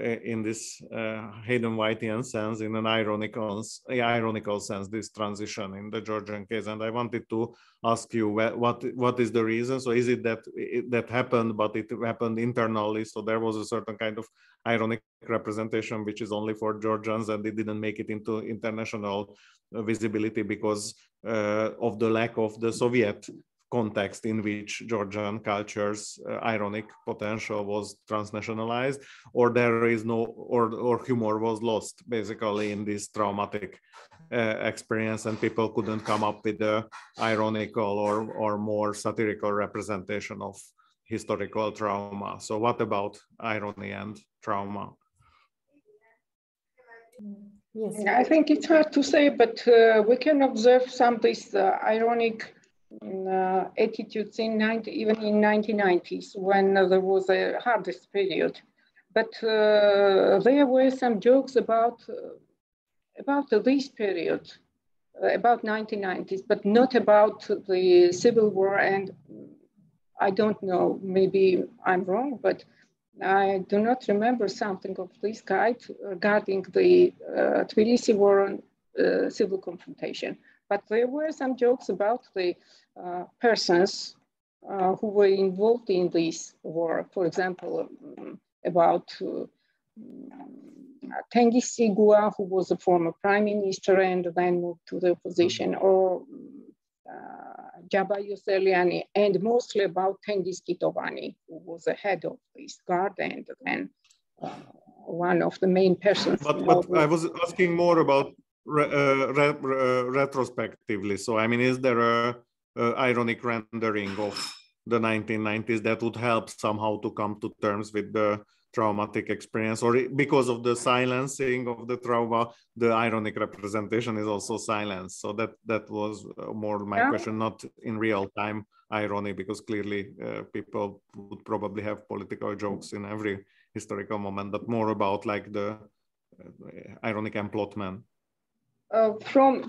in this Hayden Whitean sense, in an ironical sense, this transition in the Georgian case. And I wanted to ask you what is the reason? So is it that that happened, but it happened internally? So there was a certain kind of ironic representation, which is only for Georgians, and it didn't make it into international visibility because of the lack of the Soviet context in which Georgian culture's ironic potential was transnationalized, or there is no, or humor was lost basically in this traumatic experience, and people couldn't come up with a ironical or more satirical representation of historical trauma. So what about irony and trauma? Yes, I think it's hard to say, but we can observe some of these ironic attitudes even in 1990s, when there was a hardest period. But there were some jokes about this period, about 1990s, but not about the Civil War. And I don't know, maybe I'm wrong, but I do not remember something of this kind regarding the Tbilisi war and civil confrontation. But there were some jokes about the persons who were involved in this war. For example, about Tengiz Sigua, who was a former prime minister and then moved to the opposition, or Jaba Joseliani, and mostly about Tengiz Kitovani, who was the head of this guard and then one of the main persons. But I was asking more about retrospectively. So, I mean, is there a ironic rendering of the 1990s that would help somehow to come to terms with the traumatic experience, or because of the silencing of the trauma, the ironic representation is also silenced? So that was more my question, not in real time irony, because clearly people would probably have political jokes in every historical moment, but more about like the ironic emplotment. From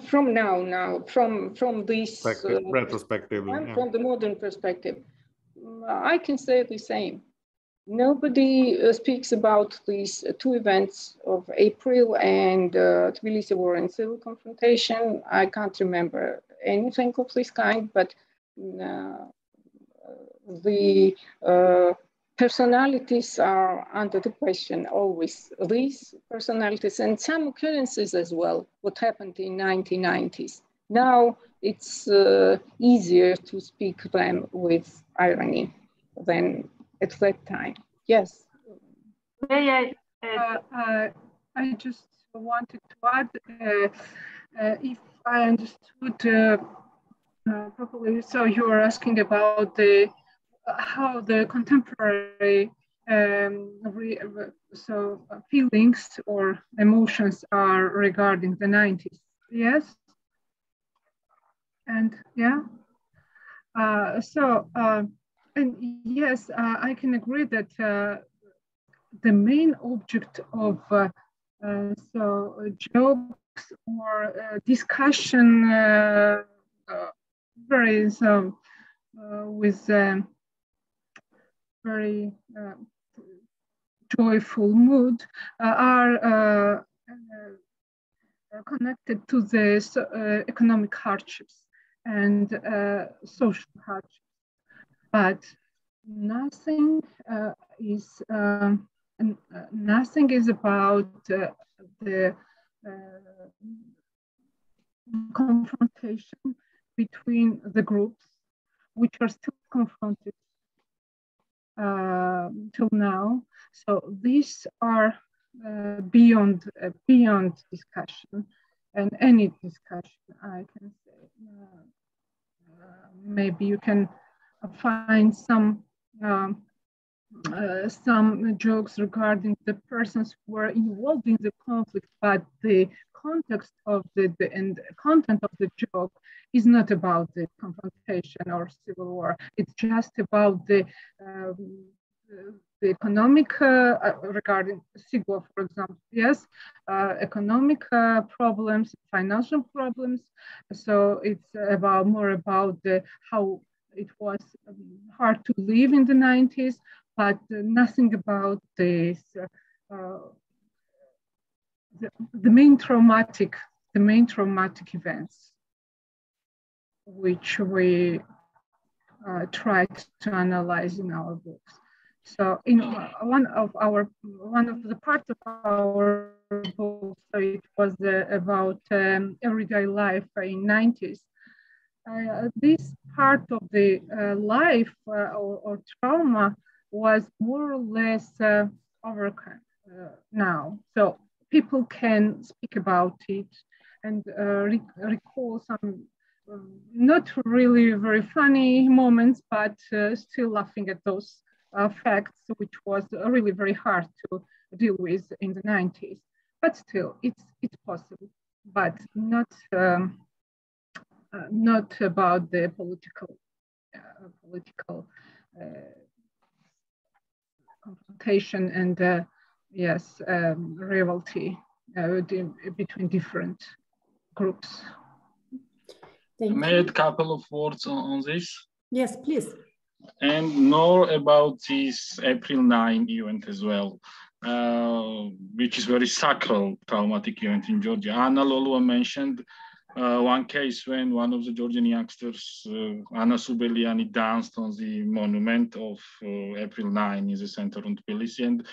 this retrospectively, from the modern perspective, I can say the same. Nobody speaks about these two events of April and Tbilisi war and civil confrontation. I can't remember anything of this kind, but the personalities are under the question always. These personalities and some occurrences as well, what happened in 1990s. Now it's easier to speak them with irony than at that time. Yes. I just wanted to add, if I understood properly, so you are asking about how the contemporary feelings or emotions are regarding the 90s. Yes. And yeah. And yes, I can agree that the main object of jokes or discussion with very joyful mood are connected to the economic hardships and social hardships. But nothing is about the confrontation between the groups, which are still confronted till now. So these are beyond discussion, and any discussion, I can say. Maybe you can find some jokes regarding the persons who were involved in the conflict, but the context of the content of the joke is not about the confrontation or civil war. It's just about the economic regarding Siglo, for example. Yes, economic problems, financial problems. So it's more about how it was hard to live in the 90s, but nothing about this. The main traumatic events, which we tried to analyze in our books. So in one of the parts of our book, so it was about everyday life in 90s. This part of the life or trauma was more or less overcome now. So people can speak about it and recall some not really very funny moments, but still laughing at those facts, which was really very hard to deal with in the 90s. But still, it's possible, but not about the political confrontation and rivalry between different groups. I made a couple of words on this. Yes, please. And more about this April 9 event as well, which is very sacral traumatic event in Georgia. Anna Lolua mentioned one case when one of the Georgian youngsters, Anna Subeliani, danced on the monument of April 9 in the center of Tbilisi. And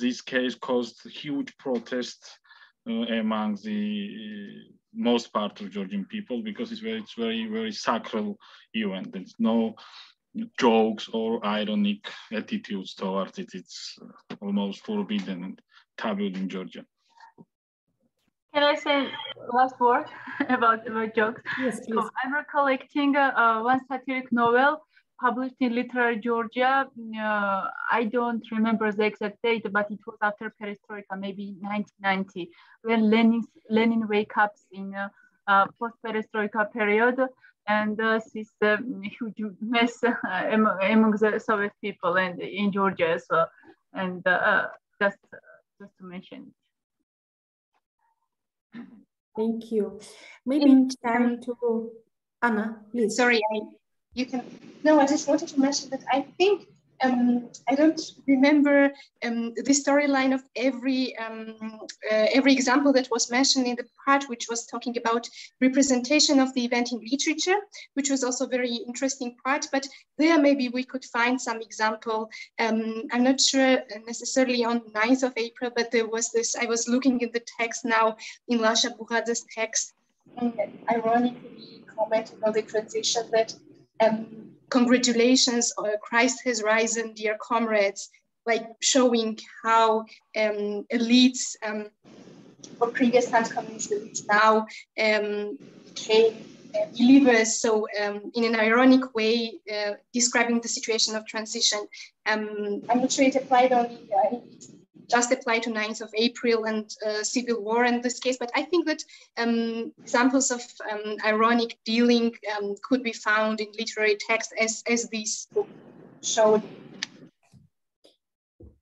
this case caused huge protest among the most part of Georgian people, because it's very sacral event. There's no jokes or ironic attitudes towards it. It's almost forbidden. And taboo in Georgia. Can I say last word about jokes? Yes, please. So I'm recollecting one satiric novel published in Literary Georgia. I don't remember the exact date, but it was after Perestroika, maybe 1990, when Lenin wakes up in post-Perestroika period, and sees the huge mess among the Soviet people and in Georgia as well. And just to mention. Thank you. Maybe it's time to Anna, please. Sorry, you can. No, I just wanted to mention that I think I don't remember the storyline of every example that was mentioned in the part which was talking about representation of the event in literature, which was also a very interesting part. But there maybe we could find some example. I'm not sure necessarily on 9th of April, but there was this. I was looking in the text now in Lasha Buhadze's text, and ironically commented on the transition that. Congratulations, Christ has risen, dear comrades, like showing how elites or previous times communist elites now became believers. So in an ironic way, describing the situation of transition. I'm not sure it applied only, it just applied to 9th of April and civil war in this case, but I think that examples of ironic dealing could be found in literary text as this book showed.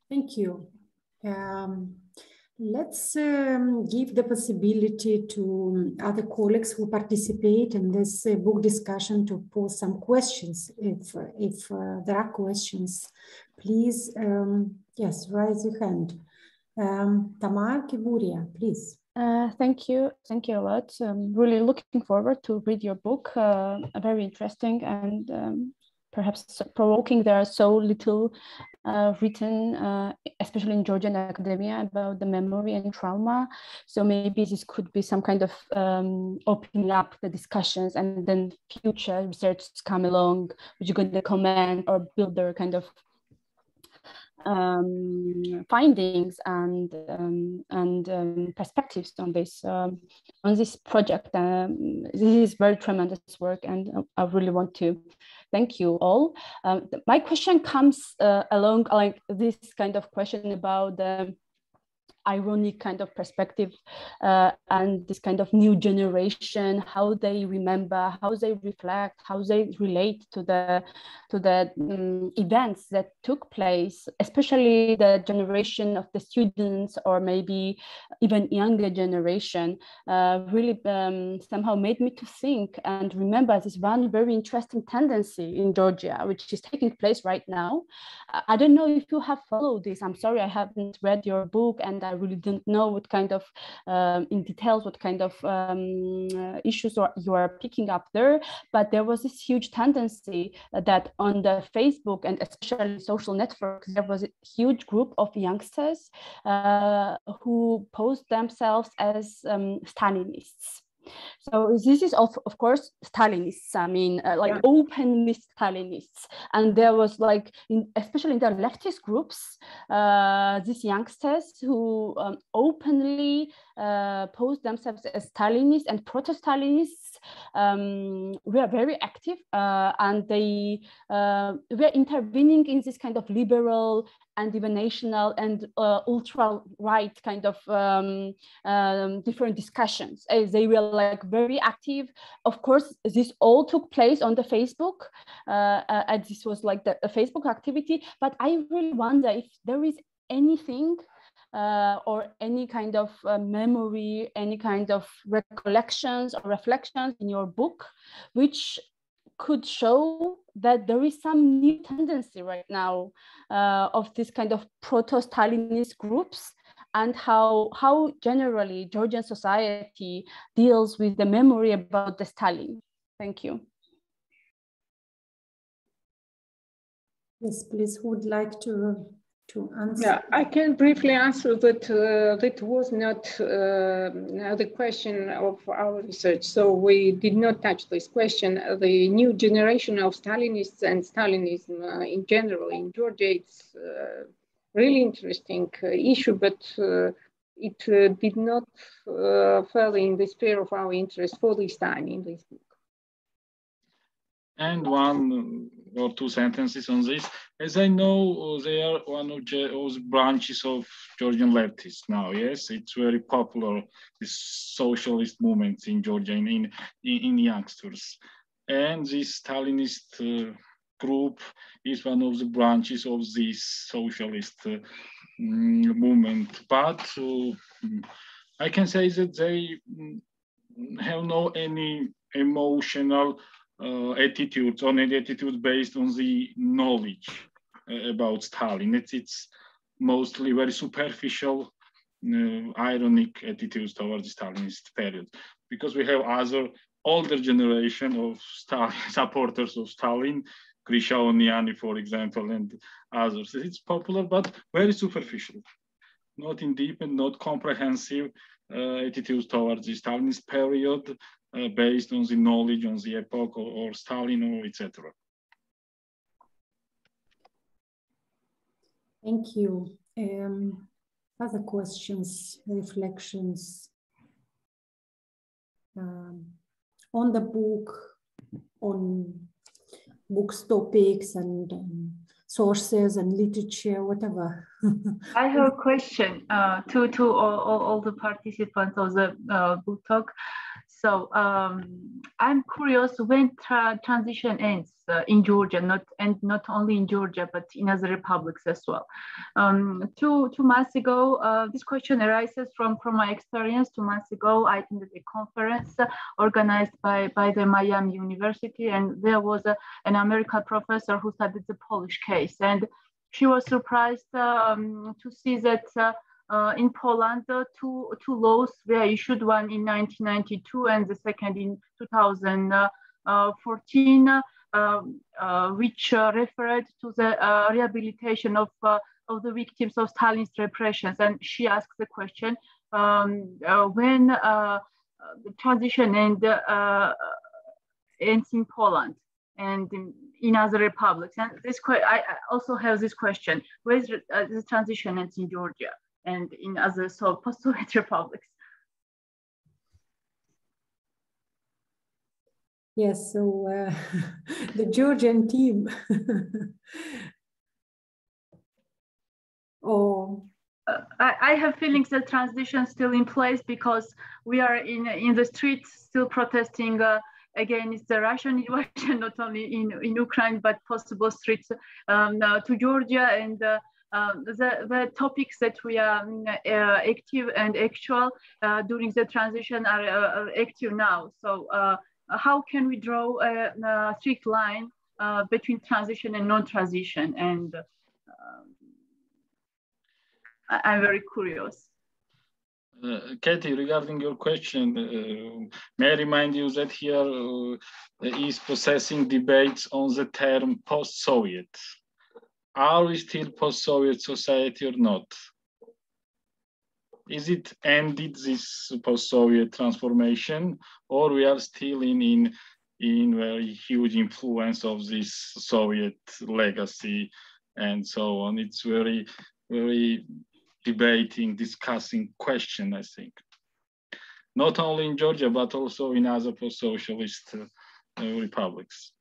Thank you. Let's give the possibility to other colleagues who participate in this book discussion to pose some questions. If there are questions, please, yes, raise your hand. Tamar Kiburia, please. Thank you a lot. Really looking forward to read your book. Very interesting and perhaps provoking. There are so little written, especially in Georgian academia, about the memory and trauma. So maybe this could be some kind of opening up the discussions, and then future research come along, which are going to comment or build their kind of findings and perspectives on this project. This is very tremendous work, and I really want to thank you all. My question comes along like this kind of question about the ironic kind of perspective and this kind of new generation, how they remember, how they reflect, how they relate to the events that took place, especially the generation of the students or maybe even younger generation, really somehow made me to think and remember this one very interesting tendency in Georgia, which is taking place right now. I don't know if you have followed this. I'm sorry, I haven't read your book, and I really didn't know what kind of in details what kind of issues you are picking up there, but there was this huge tendency that on the Facebook and especially social networks, there was a huge group of youngsters who posed themselves as Stalinists. So this is of course Stalinists, I mean like openly Stalinists, and there was like especially in the leftist groups these youngsters who openly posed themselves as Stalinists and proto-Stalinists were very active, and they were intervening in this kind of liberal and even national and ultra-right kind of different discussions. They were like very active. Of course, this all took place on the Facebook, and this was like the Facebook activity. But I really wonder if there is anything or any kind of memory, any kind of recollections or reflections in your book, which could show that there is some new tendency right now of this kind of proto-Stalinist groups, and how generally Georgian society deals with the memory about the Stalin. Thank you. Yes, please, who would like to answer? Yeah, I can briefly answer that that was not the question of our research. So we did not touch this question. The new generation of Stalinists and Stalinism in general in Georgia, it's really interesting issue, but it did not fall in the sphere of our interest for this time in this book. And one or two sentences on this. As I know, they are one of those branches of Georgian leftists now. Yes, it's very popular, this socialist movements in Georgia in youngsters. And this Stalinist group is one of the branches of this socialist movement. But I can say that they have no any emotional attitudes or any attitudes based on the knowledge about Stalin. It's mostly very superficial, ironic attitudes towards the Stalinist period, because we have other older generation of supporters of Stalin, Grisha Oniani, for example, and others. It's popular, but very superficial, not in deep and not comprehensive attitudes towards the Stalinist period, based on the knowledge on the epoch or Stalin or etc. Thank you. Other questions, reflections on the book, on books, topics, and sources and literature, whatever. I have a question to all the participants of the book talk. So I'm curious when transition ends in Georgia, not only in Georgia, but in other republics as well. 2 months ago, this question arises from my experience. 2 months ago, I attended a conference organized by the Miami University, and there was an American professor who studied the Polish case, and she was surprised to see that in Poland, two laws were issued, one in 1992 and the second in 2014, which referred to the rehabilitation of the victims of Stalin's repressions. And she asked the question, when the transition ends in Poland and in other republics. And I also have this question, where is the transition ends in Georgia and in other post-Soviet republics? Yes, so the Georgian team. I have feelings that transition still in place because we are in the streets still protesting against the Russian invasion, not only in Ukraine, but possible streets to Georgia, and the topics that we are active and actual during the transition are active now. So how can we draw a strict line between transition and non-transition? And I'm very curious. Katie, regarding your question, may I remind you that here is processing debates on the term post-Soviet. Are we still post-Soviet society or not? Is it ended, this post-Soviet transformation, or we are still in very huge influence of this Soviet legacy and so on? It's very, very debating, discussing question, I think. Not only in Georgia, but also in other post-socialist republics.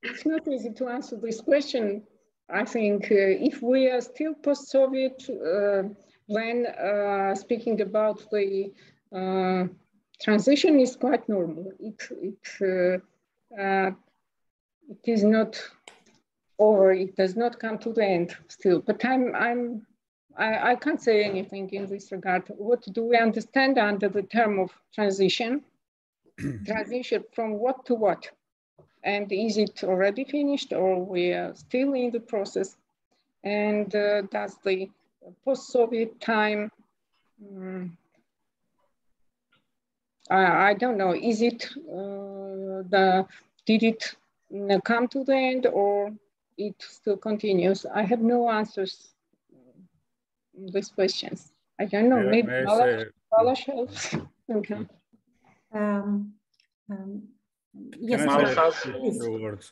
It's not easy to answer this question. I think if we are still post-Soviet, when speaking about the transition is quite normal. It is not over. It does not come to the end still. But I can't say anything in this regard. What do we understand under the term of transition? Transition from what to what? And is it already finished, or we are still in the process? And does the post-Soviet time, I don't know, is it did it come to the end, or it still continues? I have no answers to these questions. I don't know, maybe Balash helps. Okay. Yes, words.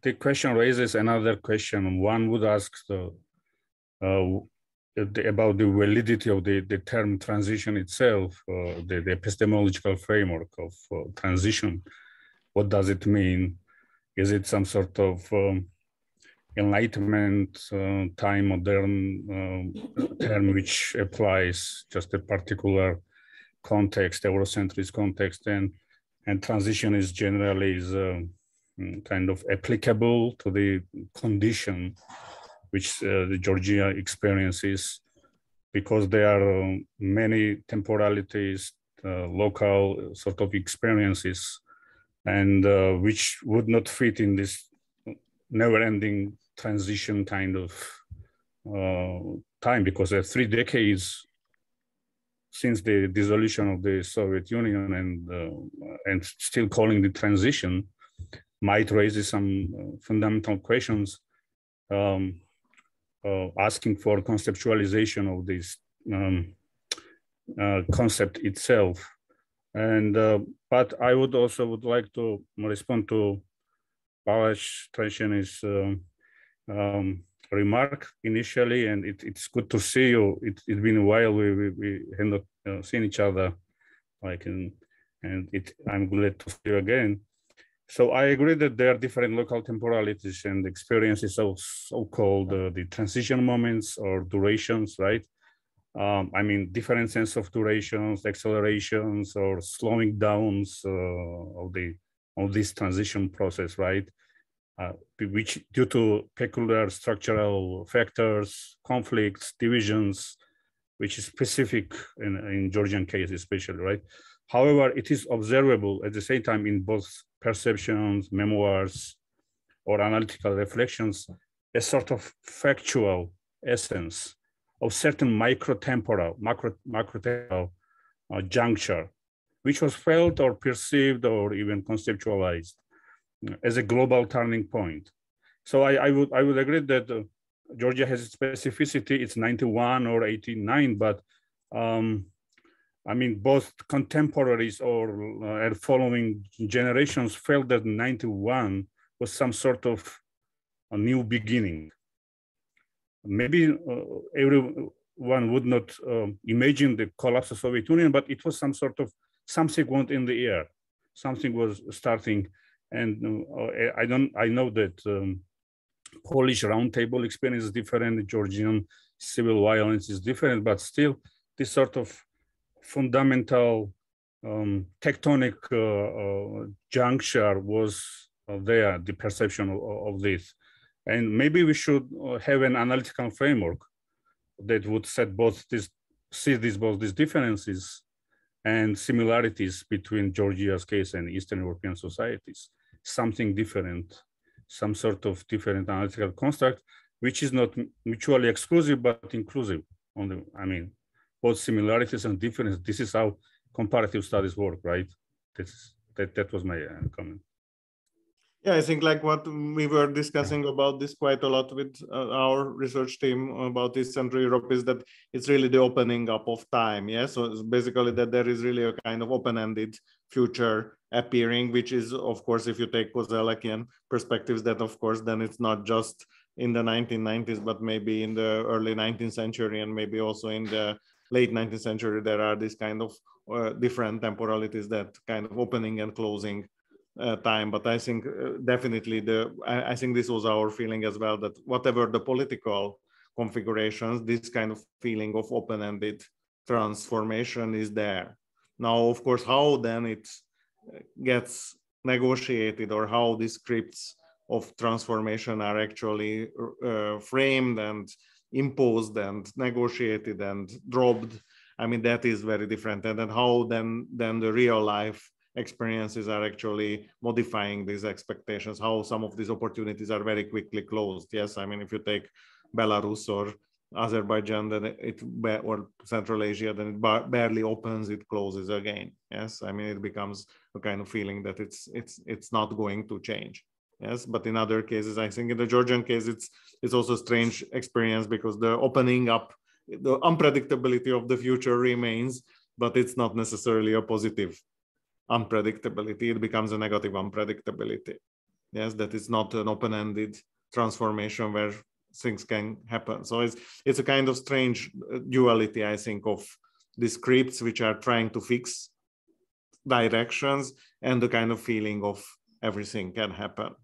The question raises another question. One would ask about the validity of the term transition itself, the epistemological framework of transition. What does it mean? Is it some sort of Enlightenment, time modern term which applies just a particular context, Eurocentrist context, and transition is generally kind of applicable to the condition which the Georgia experiences, because there are many temporalities, local sort of experiences, and which would not fit in this never-ending transition kind of time, because there are 3 decades since the dissolution of the Soviet Union, and still calling the transition might raise some fundamental questions, asking for conceptualization of this concept itself. And but I would like to respond to Balázs Trenčeny's remark initially, and it's good to see you. It's been a while we have not seen each other, I'm glad to see you again. So I agree that there are different local temporalities and experiences of so-called the transition moments or durations, right? I mean, different sense of durations, accelerations, or slowing downs of this transition process, right? Which due to peculiar structural factors, conflicts, divisions, which is specific in Georgian case especially, right? However, it is observable at the same time in both perceptions, memoirs, or analytical reflections, a sort of factual essence of certain macrotemporal juncture, which was felt or perceived or even conceptualized as a global turning point. So I would agree that Georgia has a specificity. It's 91 or 89, but I mean, both contemporaries or following generations felt that 91 was some sort of a new beginning. Maybe everyone would not imagine the collapse of Soviet Union, but it was some sort of something went in the air. Something was starting, and I know that Polish roundtable experience is different, Georgian civil violence is different, but still this sort of fundamental tectonic juncture was there, the perception of this. And maybe we should have an analytical framework that would set both both these differences and similarities between Georgia's case and Eastern European societies. Something different, some sort of different analytical construct, which is not mutually exclusive, but inclusive. Both similarities and differences. This is how comparative studies work, right? That was my comment. Yeah, I think like what we were discussing about this quite a lot with our research team about East Central Europe is that it's really the opening up of time. Yeah, so it's basically that there is really a kind of open-ended future appearing, which is, of course, if you take Kozelekian perspectives, that of course, then it's not just in the 1990s, but maybe in the early 19th century and maybe also in the late 19th century, there are these kind of different temporalities that kind of opening and closing time. But I think definitely I think this was our feeling as well, that whatever the political configurations, this kind of feeling of open-ended transformation is there. Now, of course, how then it gets negotiated or how these scripts of transformation are actually framed and imposed and negotiated and dropped, I mean, that is very different. And then how then the real life experiences are actually modifying these expectations, how some of these opportunities are very quickly closed. Yes, I mean, if you take Belarus or Azerbaijan, then or Central Asia, then it barely opens, it closes again. Yes, I mean, it becomes a kind of feeling that it's not going to change. Yes, but in other cases, I think in the Georgian case, it's also a strange experience because the opening up, the unpredictability of the future remains, but it's not necessarily a positive unpredictability, it becomes a negative unpredictability. Yes, that is not an open-ended transformation where things can happen. So it's a kind of strange duality, I think, of the scripts which are trying to fix directions and the kind of feeling of everything can happen.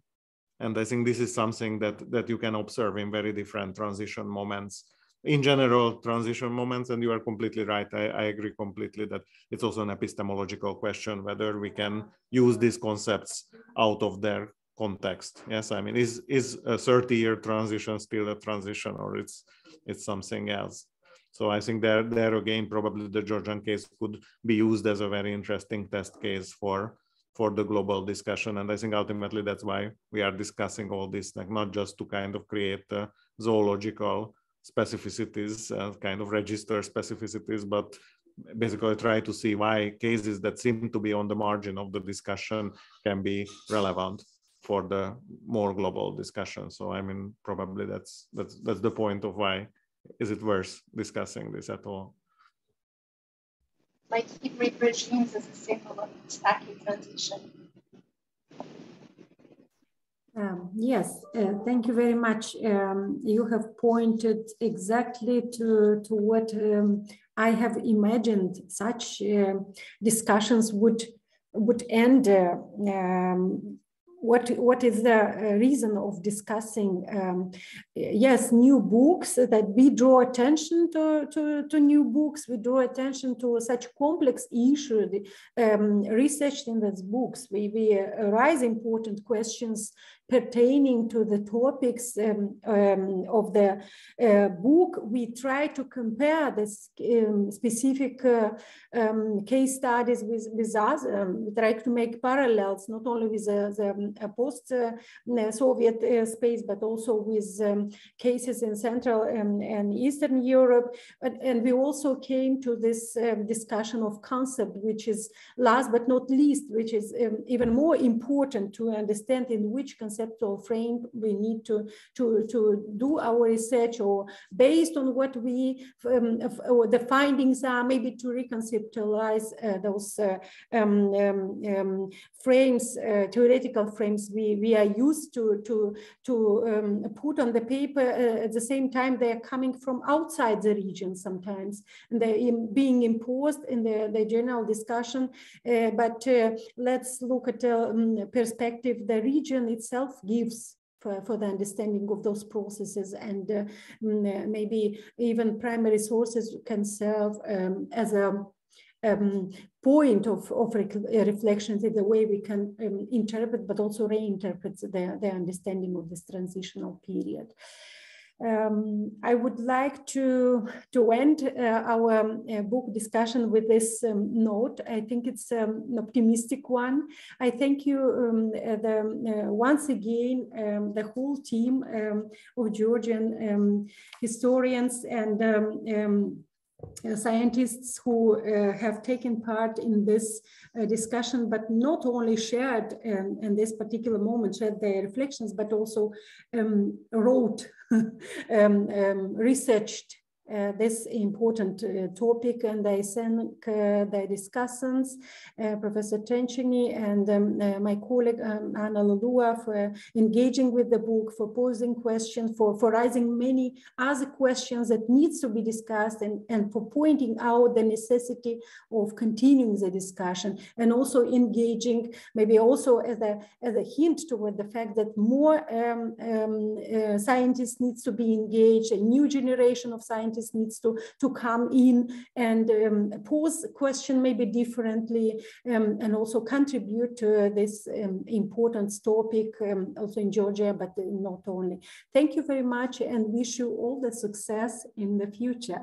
And I think this is something that you can observe in very different transition moments. In general, transition moments, and you are completely right. I agree completely that it's also an epistemological question whether we can use these concepts out of their context. Yes, I mean, is a 30-year transition still a transition, or it's something else? So I think there again, probably the Georgian case could be used as a very interesting test case for the global discussion. And I think ultimately that's why we are discussing all this, like not just to kind of create zoological specificities, kind of register specificities, but basically try to see why cases that seem to be on the margin of the discussion can be relevant for the more global discussion. So I mean, probably that's the point of why is it worth discussing this at all. Like hybrid regimes as a symbol of stacking transition. Yes, thank you very much. You have pointed exactly to what I have imagined such discussions would end. What is the reason of discussing? Yes, new books, that we draw attention to new books, we draw attention to such complex issues researched in these books. We raise important questions pertaining to the topics of the book. We try to compare this specific case studies with us. We try to make parallels, not only with the post-Soviet space, but also with cases in Central and Eastern Europe. And we also came to this discussion of concept, which is last but not least, which is even more important to understand in which conceptual frame we need to do our research, or based on what we the findings are, maybe to reconceptualize those frames, theoretical frames we are used to put on the paper. At the same time, they are coming from outside the region sometimes, and they're being imposed in the general discussion. But let's look at the perspective the region itself gives for the understanding of those processes, and maybe even primary sources can serve as a point of reflections in the way we can interpret, but also reinterpret the understanding of this transitional period. I would like to end our book discussion with this note. I think it's an optimistic one. I thank you once again, the whole team of Georgian historians and scientists who have taken part in this discussion, but not only shared in this particular moment, shared their reflections, but also wrote, researched this important topic, and I thank the discussants, Professor Tenchini and my colleague Anna Lulua, for engaging with the book, for posing questions, for raising many other questions that needs to be discussed, and for pointing out the necessity of continuing the discussion, and also engaging, maybe also as a hint toward the fact that more scientists needs to be engaged, a new generation of scientists needs to come in and pose question maybe differently, and also contribute to this important topic also in Georgia, but not only. Thank you very much, and wish you all the success in the future.